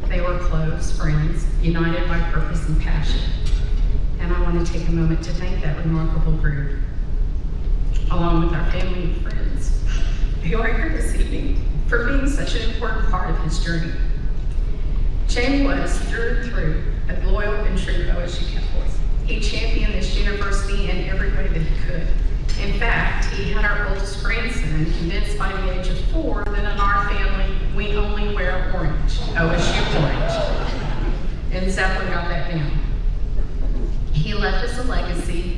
they were close friends, united by purpose and passion. And I want to take a moment to thank that remarkable group, along with our family and friends who are here this evening, for being such an important part of his journey. Jamie was, through and through, a loyal and true OSU Cowboy. He championed this university in every way that he could. In fact, he had our oldest grandson convinced by the age of 4 that in our family, we only wear orange, OSU orange. And Zeppelin got that down. He left us a legacy,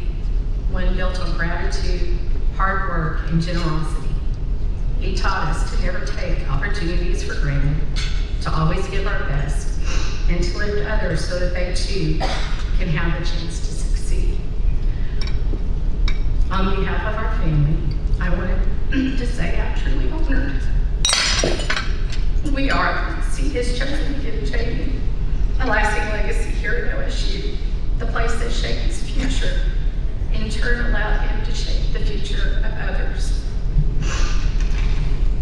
one built on gratitude, hard work, and generosity. He taught us to never take opportunities for granted, to always give our best, and to lift others so that they too can have a chance to succeed. On behalf of our family, I wanted to say I'm truly honored. We are to see his chosen to give Jamie a lasting legacy here at OSU, the place that shaped his future, in turn allowed him to shape the future of others.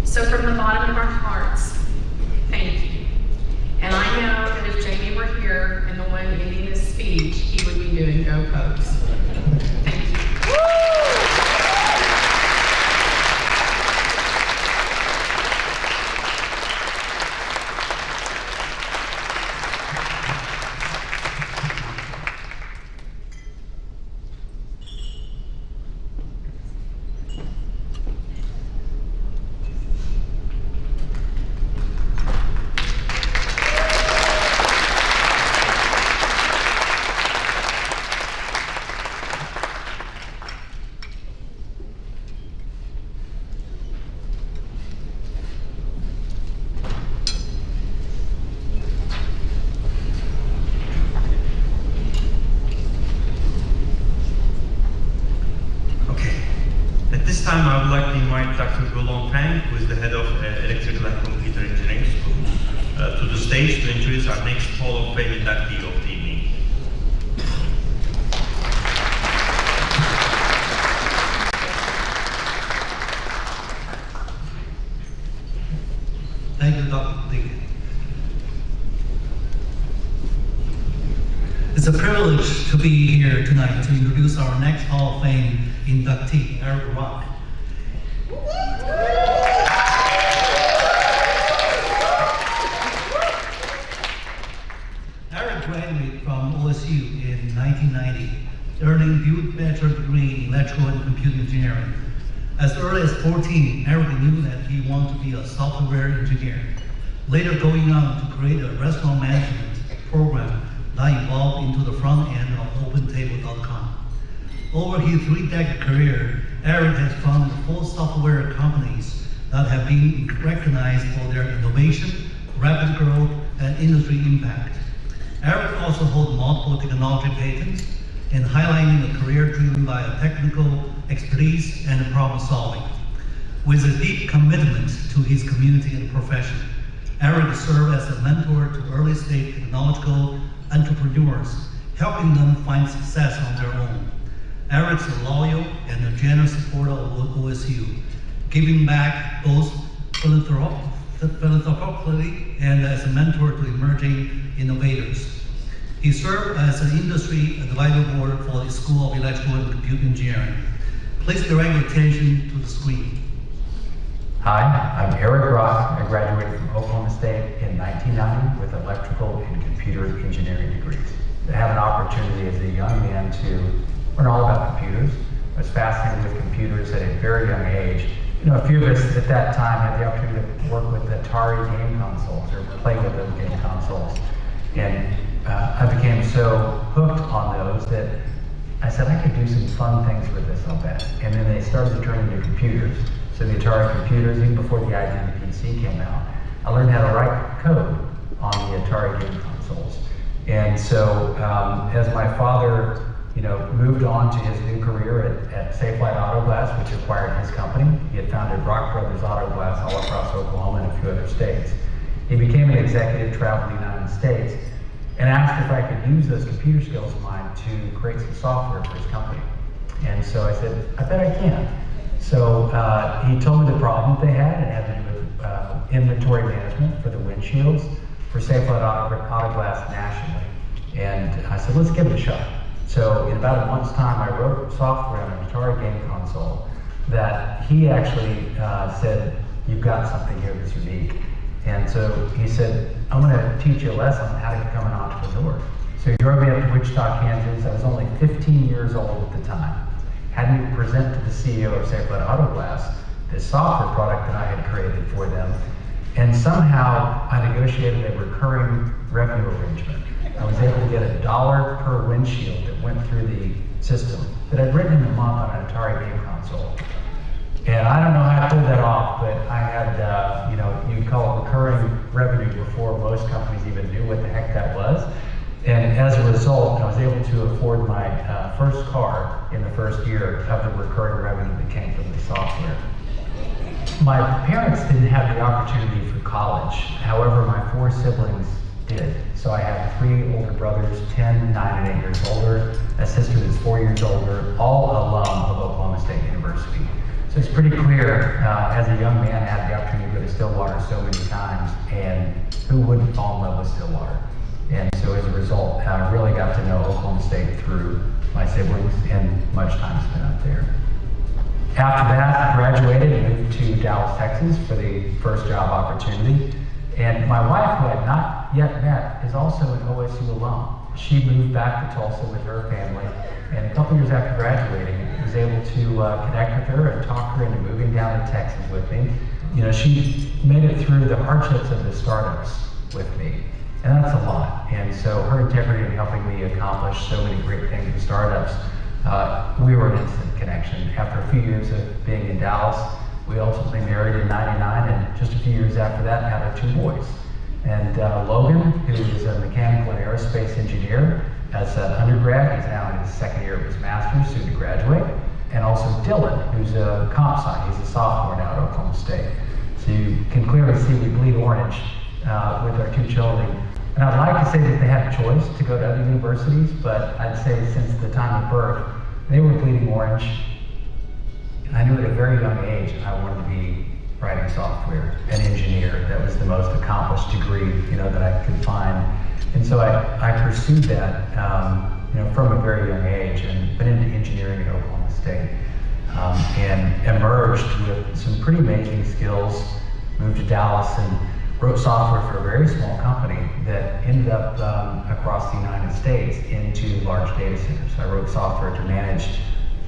So from the bottom of our hearts, thank you. And I know that if Jamie were here and the one ending this speech, he would be doing Go Pokes. Thank you. time, I would like to invite Dr. Lohmann, who is the head of Electrical and Computer Engineering School, to the stage to introduce our next Hall of Fame inductee of the evening. Thank you, Dr. Lee. It's a privilege to be here tonight to introduce our next Hall of Fame inductee, Eric Rock. Eric graduated from OSU in 1990, earning dual bachelor degree in electrical and computer engineering. As early as 14, Eric knew that he wanted to be a software engineer, later going on to create a restaurant management program that evolved into the front end of OpenTable.com. Over his 3-decade career, Eric has founded 4 software companies that have been recognized for their innovation, rapid growth, and industry impact. Eric also holds multiple technology patents and highlighting a career driven by a technical expertise and problem solving. With a deep commitment to his community and profession, Eric served as a mentor to early-stage technological entrepreneurs, helping them find success on their own. Eric's a loyal and a generous supporter of OSU, giving back both philanthropically and as a mentor to emerging innovators. He served as an industry advisory board for the School of Electrical and Computer Engineering. Please direct your attention to the screen. Hi, I'm Eric Rock. I graduated from Oklahoma State in 1990 with electrical and computer engineering degrees. I had an opportunity as a young man to learn all about computers. I was fascinated with computers at a very young age. You know, a few of us at that time had the opportunity to work with Atari game consoles or play with those game consoles. And I became so hooked on those that I said I could do some fun things with this, I'll bet. And then they started to turn into computers. So the Atari computers, even before the IBM PC came out, I learned how to write code on the Atari game consoles. And so as my father, moved on to his new career at Safelite Auto Glass, which acquired his company, he had founded Rock Brothers Auto Glass all across Oklahoma and a few other states. He became an executive, traveled the United States, and asked if I could use those computer skills of mine to create some software for his company. And so I said, I bet I can. So he told me the problem they had. It had to do with inventory management for the windshields for Safelite Auto Glass nationally. And I said, let's give it a shot. So in about a month's time, I wrote software on an Atari game console that he actually said, you've got something here that's unique. And so he said, I'm going to teach you a lesson on how to become an entrepreneur. So he drove me up to Wichita, Kansas. I was only 15 years old at the time. Had me present to the CEO of Safelite Auto Glass this software product that I had created for them. And somehow I negotiated a recurring revenue arrangement. I was able to get $1 per windshield that went through the system that I'd written in a month on an Atari game console. And I don't know how I pulled that off, but I had, you'd call it recurring revenue before most companies even knew what the heck that was. And as a result, I was able to afford my first car in the first year of the recurring revenue that came from the software. My parents didn't have the opportunity for college. However, my 4 siblings did. So I have 3 older brothers, 10, 9, and 8 years older, a sister that's 4 years older, all alum of Oklahoma State University. So it's pretty clear, as a young man, I had the opportunity to go to Stillwater so many times, and who wouldn't fall in love with Stillwater? And so as a result, I really got to know Oklahoma State through my siblings and much time spent up there. After that, I graduated and moved to Dallas, Texas for the first job opportunity. And my wife, who I had not yet met, is also an OSU alum. She moved back to Tulsa with her family, and a couple years after graduating, I was able to connect with her and talk her into moving down to Texas with me. She made it through the hardships of the startups with me. And that's a lot. And so her integrity in helping me accomplish so many great things in startups, we were an instant connection. After a few years of being in Dallas, we ultimately married in '99, and just a few years after that, had our 2 boys. And Logan, who is a mechanical and aerospace engineer, as an undergrad, he's now in his 2nd year of his master's, soon to graduate. and also Dylan, who's a comp sci. He's a sophomore now at Oklahoma State. So you can clearly see we bleed orange with our two children. And I'd like to say that they had a choice to go to other universities, but I'd say since the time of birth, they were bleeding orange. And I knew at a very young age I wanted to be writing software, an engineer. That was the most accomplished degree, that I could find. And so I pursued that, from a very young age, and went into engineering at Oklahoma State, and emerged with some pretty amazing skills. Moved to Dallas and wrote software for a very small company that ended up across the United States into large data centers. I wrote software to manage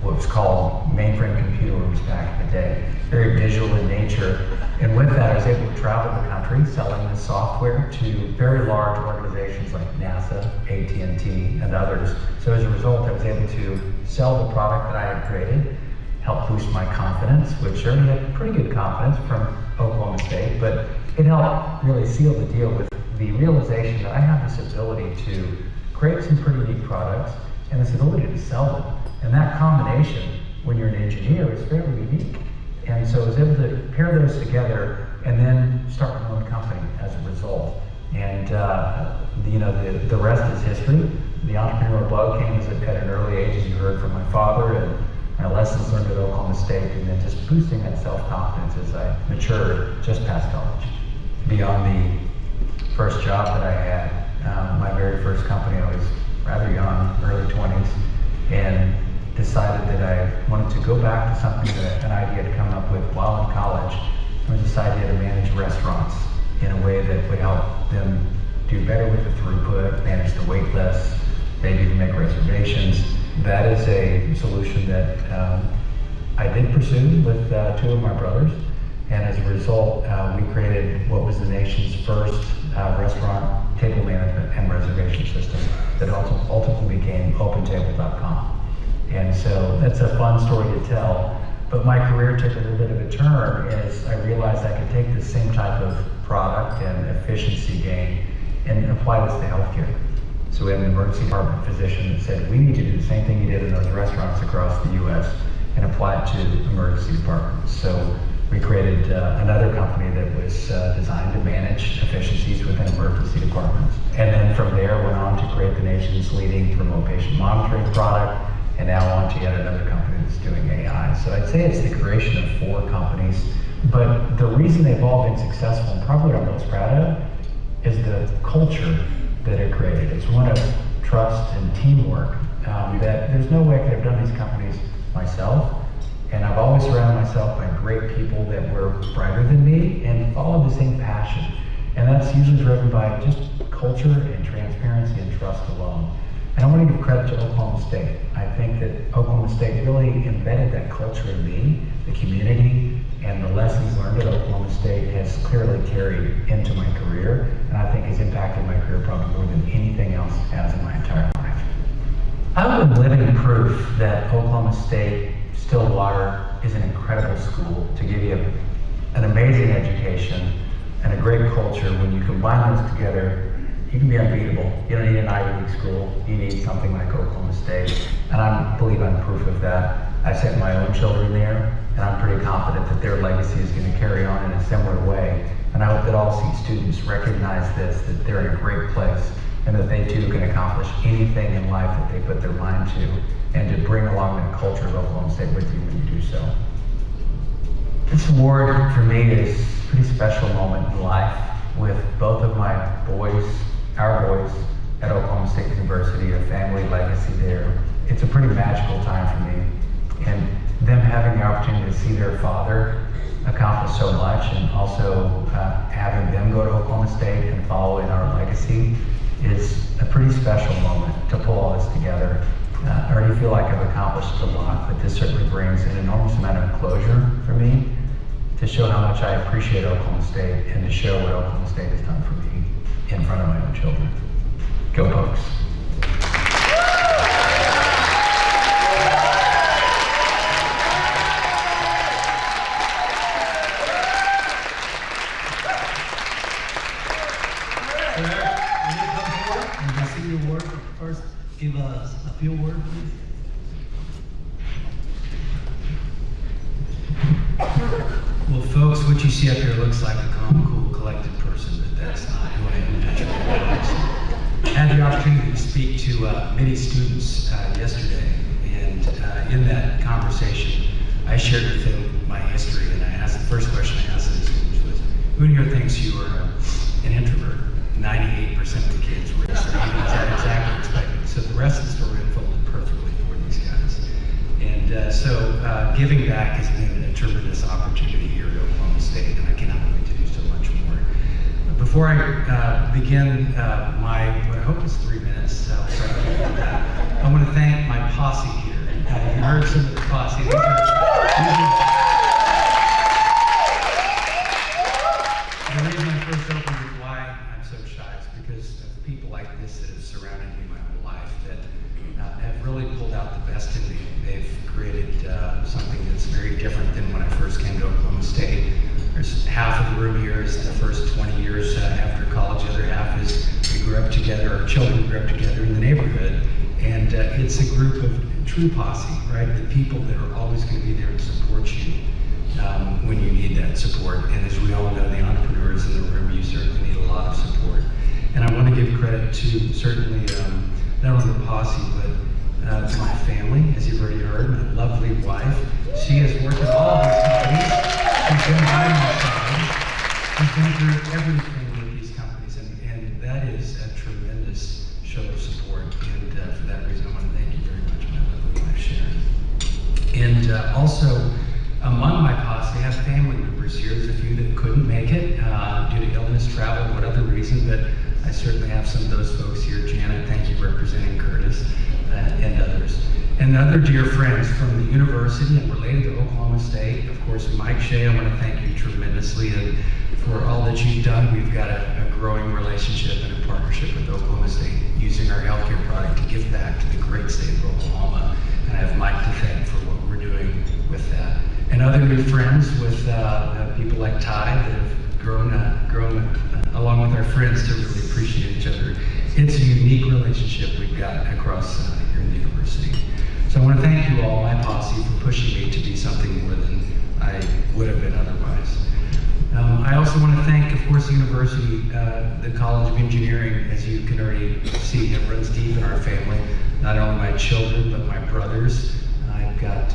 what was called mainframe computer rooms back in the day, very visual in nature. And with that, I was able to travel the country selling this software to very large organizations like NASA, AT&T, and others. So as a result, I was able to sell the product that I had created, help boost my confidence, which already had pretty good confidence from Oklahoma State, but it helped really seal the deal with the realization that I have this ability to create some pretty neat products and this ability to sell them. And that combination, when you're an engineer, is fairly unique. And so I was able to pair those together and then start my own company as a result. And the rest is history. The entrepreneurial bug came at an early age, as you heard from my father, and my lessons learned at Oklahoma State, and then just boosting that self-confidence as I matured just past college. Beyond the first job that I had, my very first company, I was rather young, early 20s, and decided that I wanted to go back to something that an idea had come up with while in college. It was this idea to manage restaurants in a way that would help them do better with the throughput, manage the wait lists, maybe even make reservations. That is a solution that I did pursue with two of my brothers. And as a result, we created what was the nation's first restaurant table management and reservation system that ultimately became OpenTable.com. And so that's a fun story to tell. But my career took a little bit of a turn as I realized I could take the same type of product and efficiency gain and apply this to healthcare. So we had an emergency department physician that said, we need to do the same thing you did in those restaurants across the US and apply it to emergency departments. So we created another company that was designed to manage efficiencies within emergency departments. And then from there went on to create the nation's leading remote patient monitoring product, and now on to yet another company that's doing AI. So I'd say it's the creation of 4 companies, but the reason they've all been successful, and probably what I'm most proud of, is the culture that it created. It's one of trust and teamwork that there's no way I could have done these companies myself. And I've always surrounded myself by great people that were brighter than me and followed the same passion. And that's usually driven by just culture and transparency and trust alone. And I want to give credit to Oklahoma State. I think that Oklahoma State really embedded that culture in me, the community, and the lessons learned at Oklahoma State has clearly carried into my career, and I think has impacted my career probably more than anything else has in my entire life. I've been living proof that Oklahoma State Stillwater is an incredible school to give you an amazing education and a great culture. When you combine those together, you can be unbeatable. You don't need an Ivy League school. You need something like Oklahoma State. And I believe I'm proof of that. I sent my own children there, and I'm pretty confident that their legacy is going to carry on in a similar way. And I hope that all CEAT students recognize this, that they're in a great place, and that they too can accomplish anything in life that they put their mind to, and to bring along that culture of Oklahoma State with you when you do so. This award for me is a pretty special moment in life with both of my boys, our boys, at Oklahoma State University, a family legacy there. It's a pretty magical time for me. And them having the opportunity to see their father accomplish so much, and also having them go to Oklahoma State and follow in our legacy is a pretty special moment to pull all this together. I already feel like I've accomplished a lot, but this certainly brings an enormous amount of closure for me to show how much I appreciate Oklahoma State and to show what Oklahoma State has done for me in front of my own children. Go Pokes. First, give us a few words, please. Well, folks, what you see up here looks like a calm, cool, collected person, but that's not who I am. I had the opportunity to speak to many students yesterday, and in that conversation, I shared with them my history, and I asked, the first question I asked the students was, who in here thinks you are an introvert? 98% of the kids were exactly expected. So the rest of the story unfolded perfectly for these guys. And so giving back has been a tremendous opportunity here at Oklahoma State, and I cannot wait to do so much more. Before I begin my, what I hope is 3 minutes, I'll try to do that. I want to thank my posse here. You heard some of the posse. The reason I first opened with why I'm so shy is because of people like this that have surrounded me my whole life that have really pulled out the best in me. They've created something that's very different than when I first came to Oklahoma State. There's half of the room here is the first 20 years after college. The other half is we grew up together, our children grew up together in the neighborhood. And it's a group of true posse, right? The people that are always going to be there to support you when you need that support. And as we all know, the entrepreneurs in the room, you certainly need a lot of support. And I want to give credit to certainly not only the posse, but my family, as you've already heard, my lovely wife. She has worked at all these companies. She's been by my side. She's been through everything with these companies, and that is a tremendous show of support. And for that reason, I want to thank you very much, my lovely wife, Sharon. And also, among my posse, I have family members here. There's a few that couldn't make it due to illness, travel, whatever reason, but I certainly have some of those folks here. Janet, thank you for representing Curtis and others. And other dear friends from the university and related to Oklahoma State. Of course, Mike Shea, I want to thank you tremendously and for all that you've done. We've got a growing relationship and a partnership with Oklahoma State using our healthcare product to give back to the great state of Oklahoma. And I have Mike to thank for what we're doing with that. And other new friends with people like Ty that have grown along with our friends to really appreciate each other. It's a unique relationship we've got across here in the university. So I want to thank you all, my posse, for pushing me to be something more than I would have been otherwise. I also want to thank, of course, the university, the College of Engineering, as you can already see, it runs deep in our family. Not only my children, but my brothers. I've got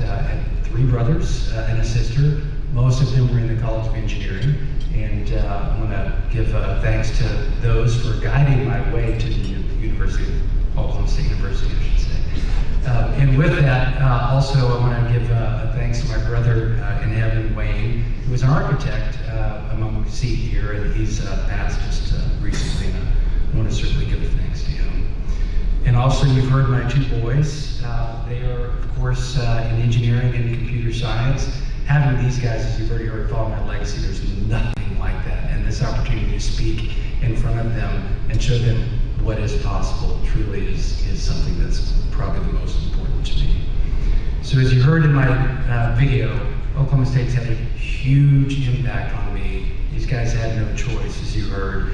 3 brothers and a sister. Most of them were in the College of Engineering. And I want to give thanks to those for guiding my way to the University of Oklahoma State University, I should say. And with that, also I want to give thanks to my brother in heaven, Wayne, who was an architect among CEAT here, and he's passed just recently, and I want to certainly give thanks to him. And also, you've heard my 2 boys. They are, of course, in engineering and computer science. Having these guys, as you've already heard, follow my legacy, there's nothing like that. And this opportunity to speak in front of them and show them what is possible truly is something that's probably the most important to me. So as you heard in my video, Oklahoma State's had a huge impact on me. These guys had no choice, as you heard.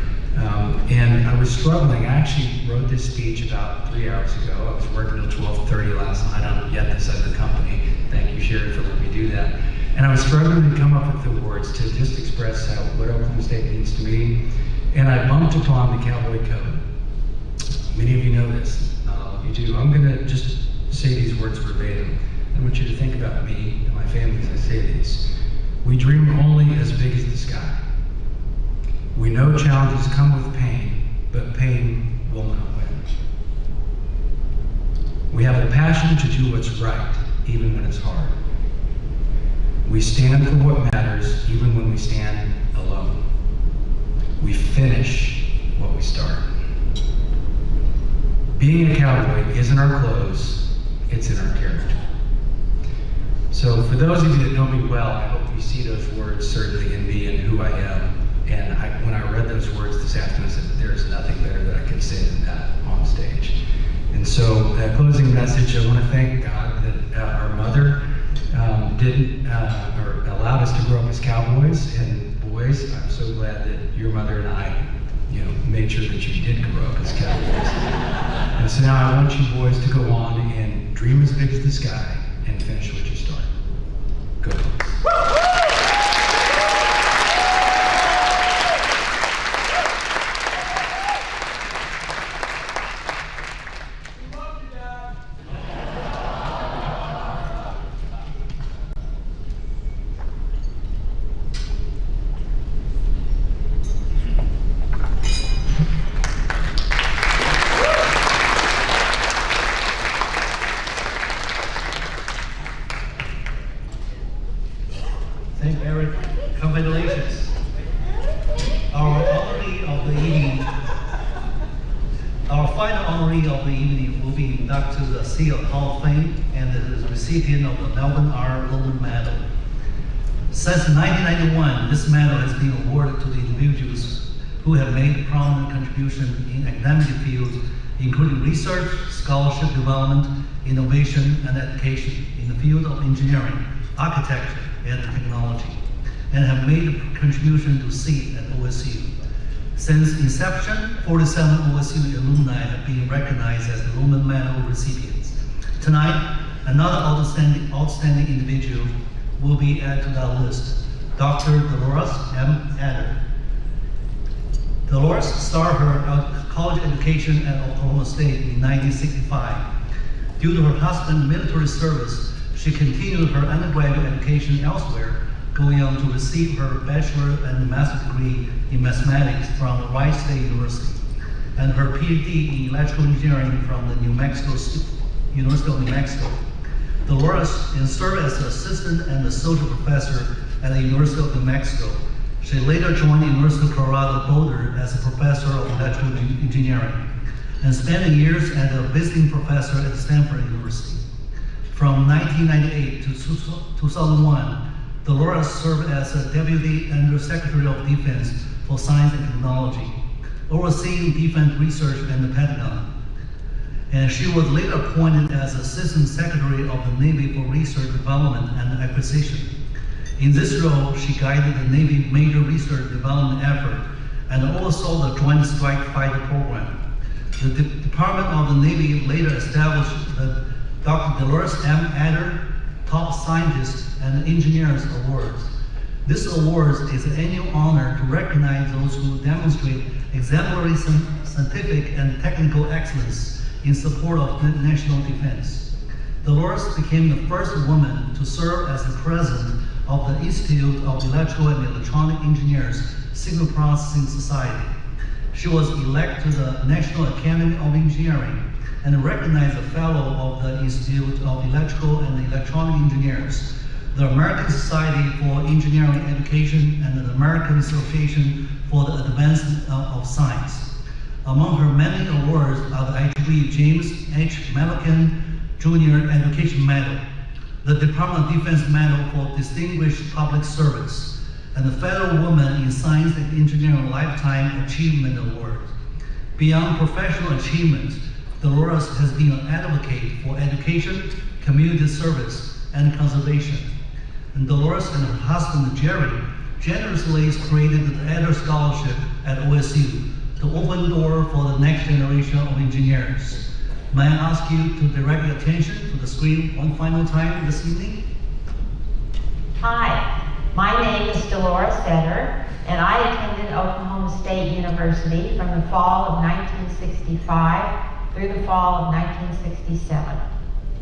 And I was struggling. I actually wrote this speech about 3 hours ago. I was working until 12:30 last night on yet this other company. Thank you, Sharon, for letting me do that. And I was struggling to come up with the words to just express what Oklahoma State means to me. And I bumped upon the Cowboy Code. Many of you know this, not all of you do. I'm gonna just say these words verbatim. I want you to think about me and my family as I say these. We dream only as big as the sky. We know challenges come with pain, but pain will not win. We have a passion to do what's right, even when it's hard. We stand for what matters, even when we stand alone. We finish what we start. Being a cowboy isn't our clothes, it's in our character. So for those of you that know me well, I hope you see those words certainly in me and who I am. And when I read those words this afternoon, I said, there's nothing better that I could say than that on stage. And so that closing message, I want to thank God that our mother or allowed us to grow up as cowboys and boys. I'm so glad that your mother and I, made sure that you did grow up as cowboys. And so now I want you boys to go on and dream as big as the sky and finish what you started. Go. Thank you, Eric. Congratulations. Our honoree of the evening, our final honoree of the evening will be inducted to the CEAT Hall of Fame and is the recipient of the Melvin R. Lohmann Medal. Since 1991, this medal has been awarded to the individuals who have made a prominent contribution in academic fields, including research, scholarship development, innovation, and education in the field of engineering, architecture, and technology, and have made a contribution to CEAT at OSU. Since inception, 47 OSU alumni have been recognized as the Lohmann Medal recipients. Tonight, another outstanding individual will be added to that list, Dr. Dolores M. Adder. Dolores started her college education at Oklahoma State in 1965. Due to her husband's military service, she continued her undergraduate education elsewhere, going on to receive her bachelor and master's degree in mathematics from Wright State University, and her PhD in electrical engineering from the University of New Mexico. Dolores served as an assistant and associate professor at the University of New Mexico. She later joined the University of Colorado Boulder as a professor of electrical engineering, and spent years as a visiting professor at Stanford University. From 1998 to 2001, Dolores served as a Deputy Undersecretary of Defense for Science and Technology, overseeing defense research in the Pentagon. And she was later appointed as Assistant Secretary of the Navy for Research, Development, and Acquisition. In this role, she guided the Navy major research development effort and oversaw the Joint Strike Fighter program. The Department of the Navy later established the Dr. Dolores M. Adder Top Scientist and Engineers Awards. This award is an annual honor to recognize those who demonstrate exemplary scientific and technical excellence in support of national defense. Dolores became the first woman to serve as the president of the Institute of Electrical and Electronic Engineers Signal Processing Society. She was elected to the National Academy of Engineering and recognized a fellow of the Institute of Electrical and Electronic Engineers, the American Society for Engineering Education, and the American Association for the Advancement of Science. Among her many awards are the IEEE James H. Milliken Jr. Education Medal, the Department of Defense Medal for Distinguished Public Service, and the Federal Woman in Science and Engineering Lifetime Achievement Award. Beyond professional achievement, Dolores has been an advocate for education, community service, and conservation. And Dolores and her husband, Jerry, generously created the Adder Scholarship at OSU to open the door for the next generation of engineers. May I ask you to direct your attention to the screen one final time this evening? Hi, my name is Dolores Adder, and I attended Oklahoma State University from the fall of 1965 through the fall of 1967.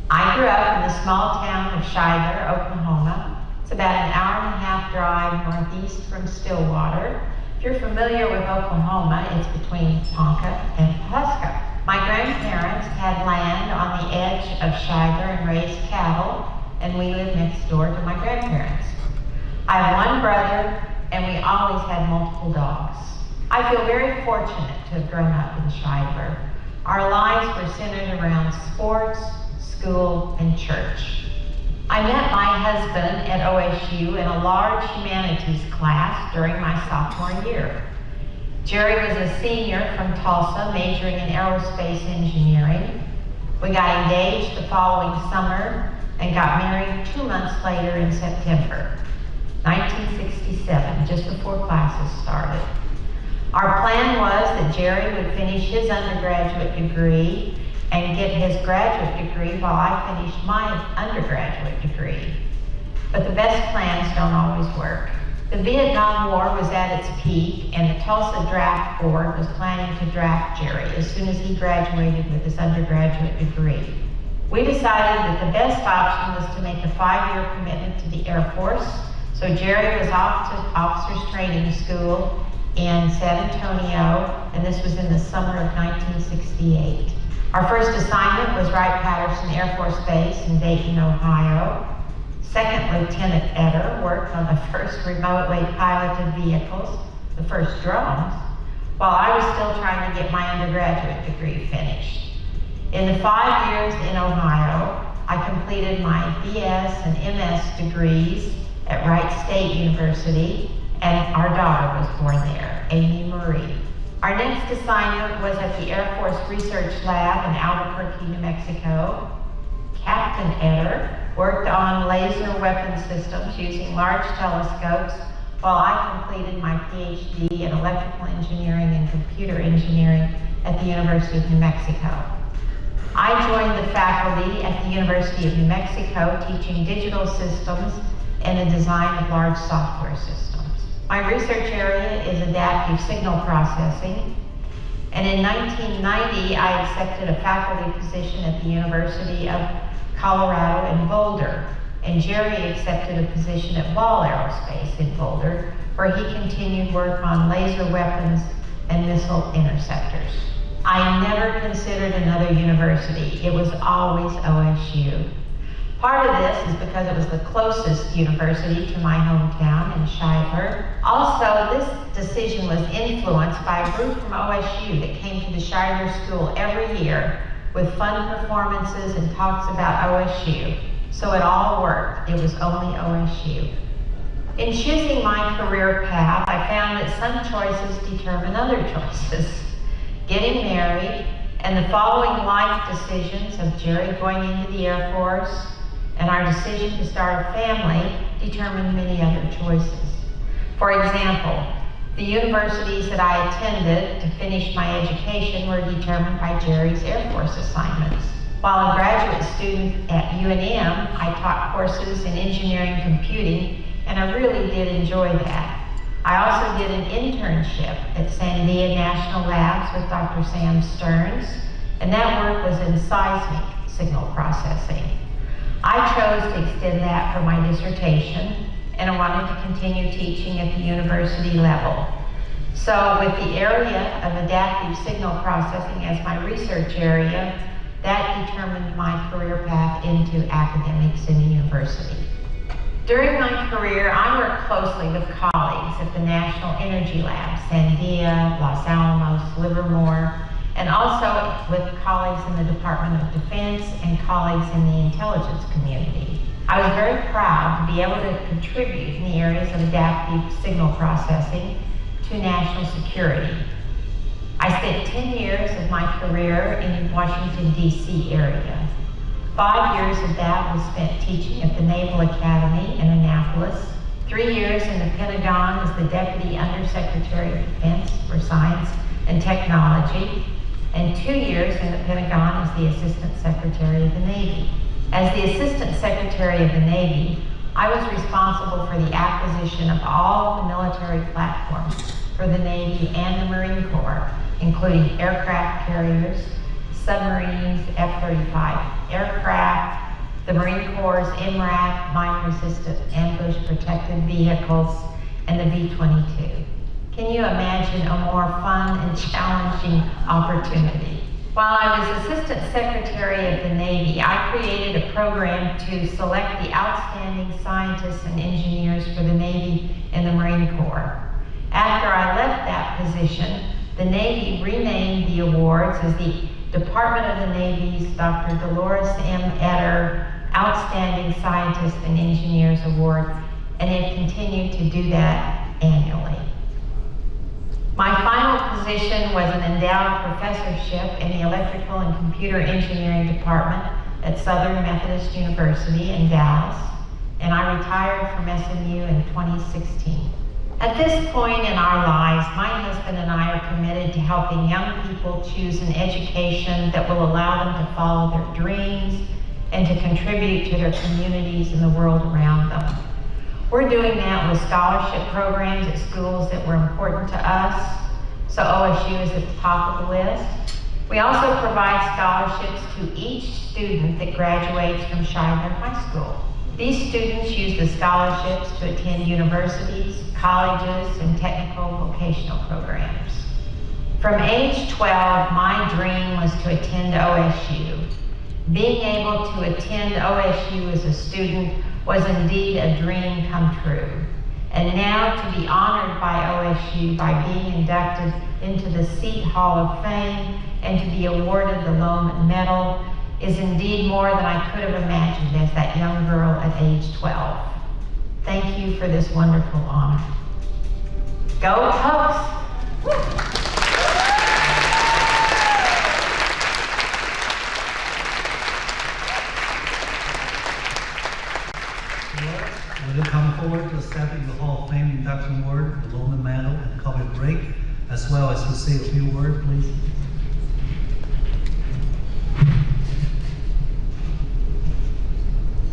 I grew up in the small town of Scheidler, Oklahoma. It's about an hour-and-a-half drive northeast from Stillwater. If you're familiar with Oklahoma, it's between Ponca and Pawhuska. My grandparents had land on the edge of Scheidler and raised cattle, and we lived next door to my grandparents. I have one brother, and we always had multiple dogs. I feel very fortunate to have grown up in Scheidler. Our lives were centered around sports, school, and church. I met my husband at OSU in a large humanities class during my sophomore year. Jerry was a senior from Tulsa, majoring in aerospace engineering. We got engaged the following summer and got married 2 months later in September 1967, just before classes started. Our plan was that Jerry would finish his undergraduate degree and get his graduate degree while I finished my undergraduate degree. But the best plans don't always work. The Vietnam War was at its peak, and the Tulsa Draft Board was planning to draft Jerry as soon as he graduated with his undergraduate degree. We decided that the best option was to make a 5-year commitment to the Air Force, so Jerry was off to officers training school in San Antonio, and this was in the summer of 1968. Our first assignment was Wright-Patterson Air Force Base in Dayton, Ohio. Second Lieutenant Etter worked on the first remotely piloted vehicles, the first drones, while I was still trying to get my undergraduate degree finished. In the 5 years in Ohio, I completed my BS and MS degrees at Wright State University, and our daughter was born there, Amy Marie. Our next assignment was at the Air Force Research Lab in Albuquerque, New Mexico. Captain Etter worked on laser weapon systems using large telescopes, while I completed my PhD in electrical engineering and computer engineering at the University of New Mexico. I joined the faculty at the University of New Mexico teaching digital systems and the design of large software systems. My research area is adaptive signal processing, and in 1990 I accepted a faculty position at the University of Colorado in Boulder, and Jerry accepted a position at Ball Aerospace in Boulder, where he continued work on laser weapons and missile interceptors. I never considered another university. It was always OSU. Part of this is because it was the closest university to my hometown in Shiloh. Also, this decision was influenced by a group from OSU that came to the Shiloh School every year with fun performances and talks about OSU. So it all worked. It was only OSU. In choosing my career path, I found that some choices determine other choices. Getting married and the following life decisions of Jerry going into the Air Force and our decision to start a family determined many other choices. For example, the universities that I attended to finish my education were determined by Jerry's Air Force assignments. While a graduate student at UNM, I taught courses in engineering computing, and I really did enjoy that. I also did an internship at Sandia National Labs with Dr. Sam Stearns, and that work was in seismic signal processing. I chose to extend that for my dissertation, and I wanted to continue teaching at the university level. So with the area of adaptive signal processing as my research area, that determined my career path into academics in the university. During my career, I worked closely with colleagues at the National Energy Lab, Sandia, Los Alamos, Livermore, and also with colleagues in the Department of Defense and colleagues in the intelligence community. I was very proud to be able to contribute in the areas of adaptive signal processing to national security. I spent 10 years of my career in Washington, D.C. area. 5 years of that was spent teaching at the Naval Academy in Annapolis, 3 years in the Pentagon as the Deputy Undersecretary of Defense for Science and Technology, and 2 years in the Pentagon as the Assistant Secretary of the Navy. As the Assistant Secretary of the Navy, I was responsible for the acquisition of all the military platforms for the Navy and the Marine Corps, including aircraft carriers, submarines, F-35 aircraft, the Marine Corps' MRAP, mine-resistant ambush protected vehicles, and the V-22. Can you imagine a more fun and challenging opportunity? While I was Assistant Secretary of the Navy, I created a program to select the outstanding scientists and engineers for the Navy and the Marine Corps. After I left that position, the Navy renamed the awards as the Department of the Navy's Dr. Dolores M. Etter Outstanding Scientists and Engineers Award, and it continued to do that annually. My final position was an endowed professorship in the Electrical and Computer Engineering Department at Southern Methodist University in Dallas, and I retired from SMU in 2016. At this point in our lives, my husband and I are committed to helping young people choose an education that will allow them to follow their dreams and to contribute to their communities and the world around them. We're doing that with scholarship programs at schools that were important to us, so OSU is at the top of the list. We also provide scholarships to each student that graduates from Shiloh High School. These students use the scholarships to attend universities, colleges, and technical vocational programs. From age 12, my dream was to attend OSU. Being able to attend OSU as a student was indeed a dream come true. And now to be honored by OSU by being inducted into the CEAT Hall of Fame and to be awarded the Lohmann Medal is indeed more than I could have imagined as that young girl at age 12. Thank you for this wonderful honor. Go Cubs! Will you come forward to accepting the Hall of Fame induction award, the Lohmann Medal, and cover break, as well as to say a few words, please?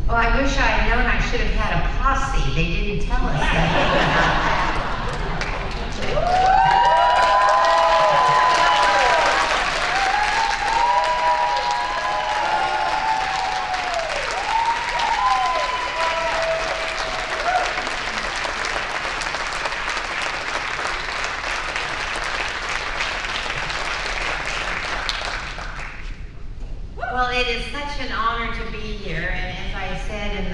Well, I wish I had known I should have had a posse. They didn't tell us that. Well, it is such an honor to be here, and as I said in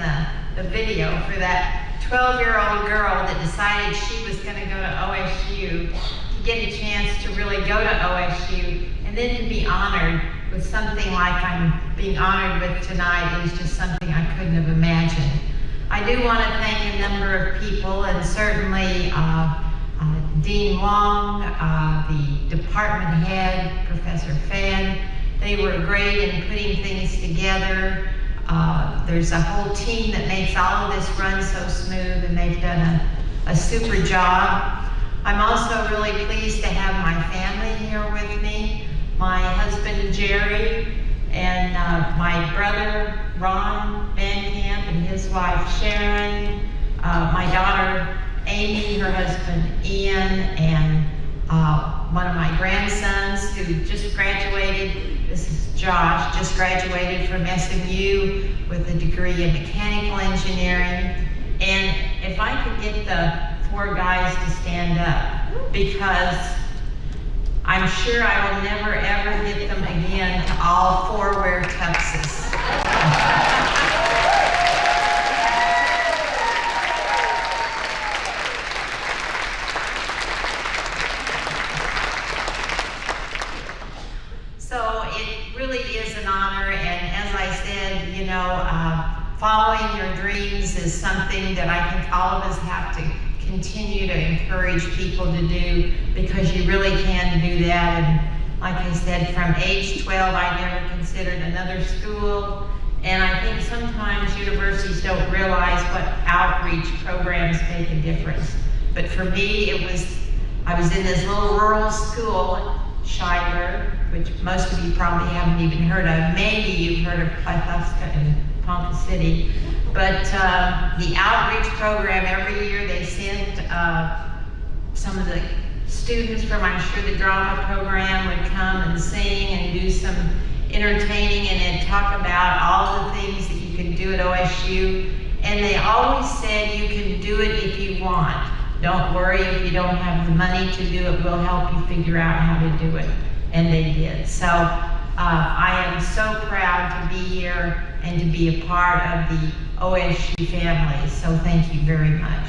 the video, for that 12-year-old girl that decided she was going to go to OSU, to get a chance to really go to OSU, and then to be honored with something like I'm being honored with tonight is just something I couldn't have imagined. I do want to thank a number of people, and certainly Dean Wong, the department head, Professor Fan. They were great in putting things together. There's a whole team that makes all of this run so smooth, and they've done a super job. I'm also really pleased to have my family here with me. My husband, Jerry, and my brother, Ron Van Camp, and his wife, Sharon, my daughter, Amy, her husband, Ian, and one of my grandsons who just graduated. This is Josh, just graduated from SMU with a degree in mechanical engineering. And if I could get the 4 guys to stand up, because I'm sure I will never ever get them again to all 4 wear tuxes. So it really is an honor, and as I said, you know, following your dreams is something that I think all of us have to continue to encourage people to do, because you really can do that. And like I said, from age 12, I never considered another school, and I think sometimes universities don't realize what outreach programs make a difference. But for me, I was in this little rural school, Shiler, which most of you probably haven't even heard of. Maybe you've heard of Pawhuska and Ponca City. But the outreach program, every year they send some of the students from, I'm sure, the drama program would come and sing and do some entertaining and then talk about all the things that you can do at OSU. And they always said, you can do it if you want. Don't worry if you don't have the money to do it, we'll help you figure out how to do it. And they did. So I am so proud to be here and to be a part of the OSU family. So thank you very much.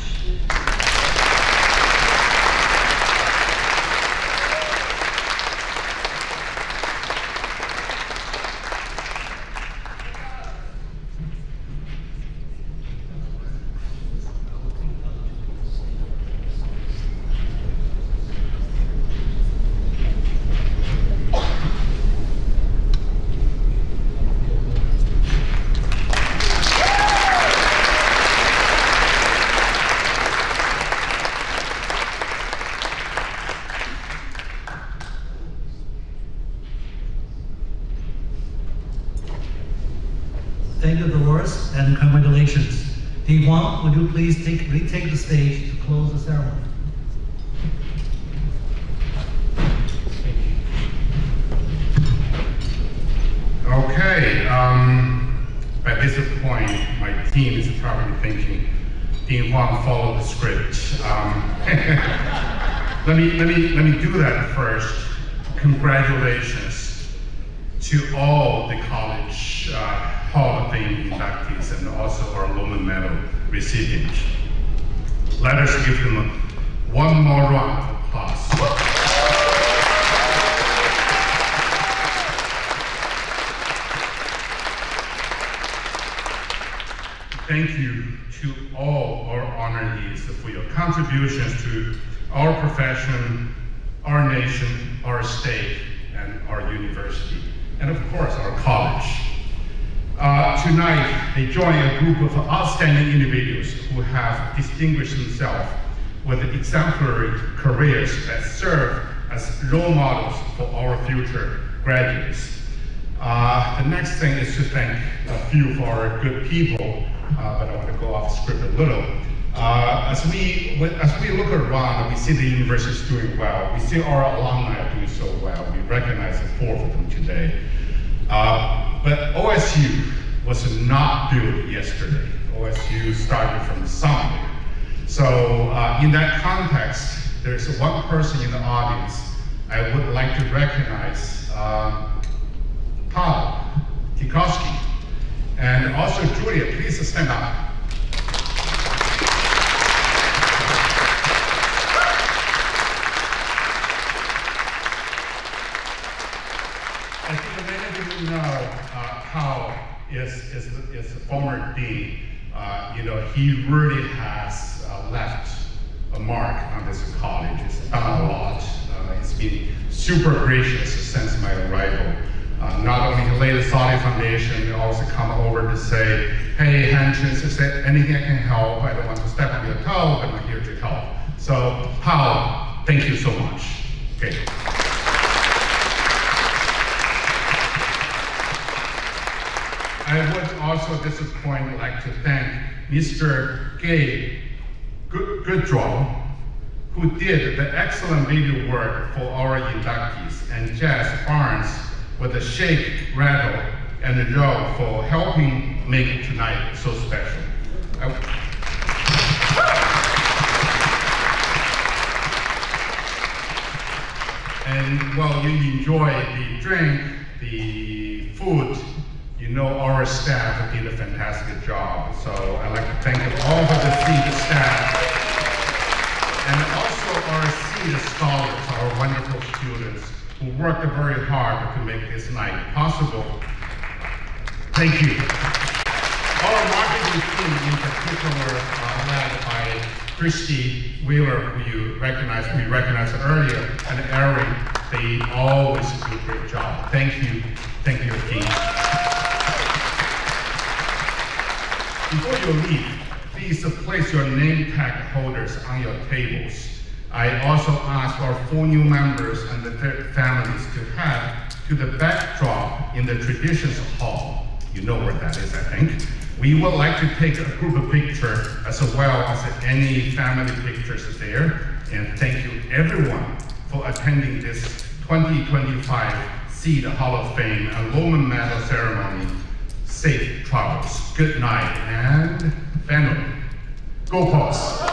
Thank you, Dolores, and congratulations. Dean Wong, would you please retake the stage to close the ceremony? Okay, at this point, my team is probably thinking, Dean Huang, follow the script. Let me do that first. Congratulations to all the college Hall of Fame inductees and also our Lohmann Medal recipients. Let us give them one more round of applause. Thank you to all our honorees for your contributions to our profession, our nation, our state, and our university, and of course our college. Tonight, they join a group of outstanding individuals who have distinguished themselves with exemplary careers that serve as role models for our future graduates. The next thing is to thank a few of our good people, but I want to go off script a little. As we look around, we see the university is doing well. We see our alumni doing so well. We recognize the 4 of them today. But OSU was not built yesterday. OSU started from somewhere. So in that context, there's one person in the audience I would like to recognize, Paul Tikowski. And also Julia, please stand up. I think many of you know Paul is a former dean. He really has left a mark on this college. He's done a lot. He's been super gracious since my arrival. Not only to lay the solid foundation, he also come over to say, hey, Hanchins, is there anything I can help? I don't want to step on your toe, but I'm here to help. So, Paul, thank you so much. Okay. I would also at this point like to thank Mr. Gabe Goodrow, who did the excellent video work for our inductees, and Jess Barnes with the shake, rattle, and the roll for helping make tonight so special. And while you enjoy the drink, the food, you know our staff did a fantastic job. So I'd like to thank all of the CEAT staff and also our CEAT scholars, our wonderful students who worked very hard to make this night possible. Thank you. Our marketing team in particular, led by Christy Wheeler, who we recognized earlier, and Erin, they always do a great job. Thank you, team. Before you leave, please place your name tag holders on your tables. I also ask our 4 new members and their families to head to the backdrop in the Traditions Hall. You know where that is, I think. We would like to take a group picture as well as any family pictures there. And thank you everyone for attending this 2025 CEAT Hall of Fame and Lohmann Medal ceremony. Safe travels. Good night and family. Go Pulse.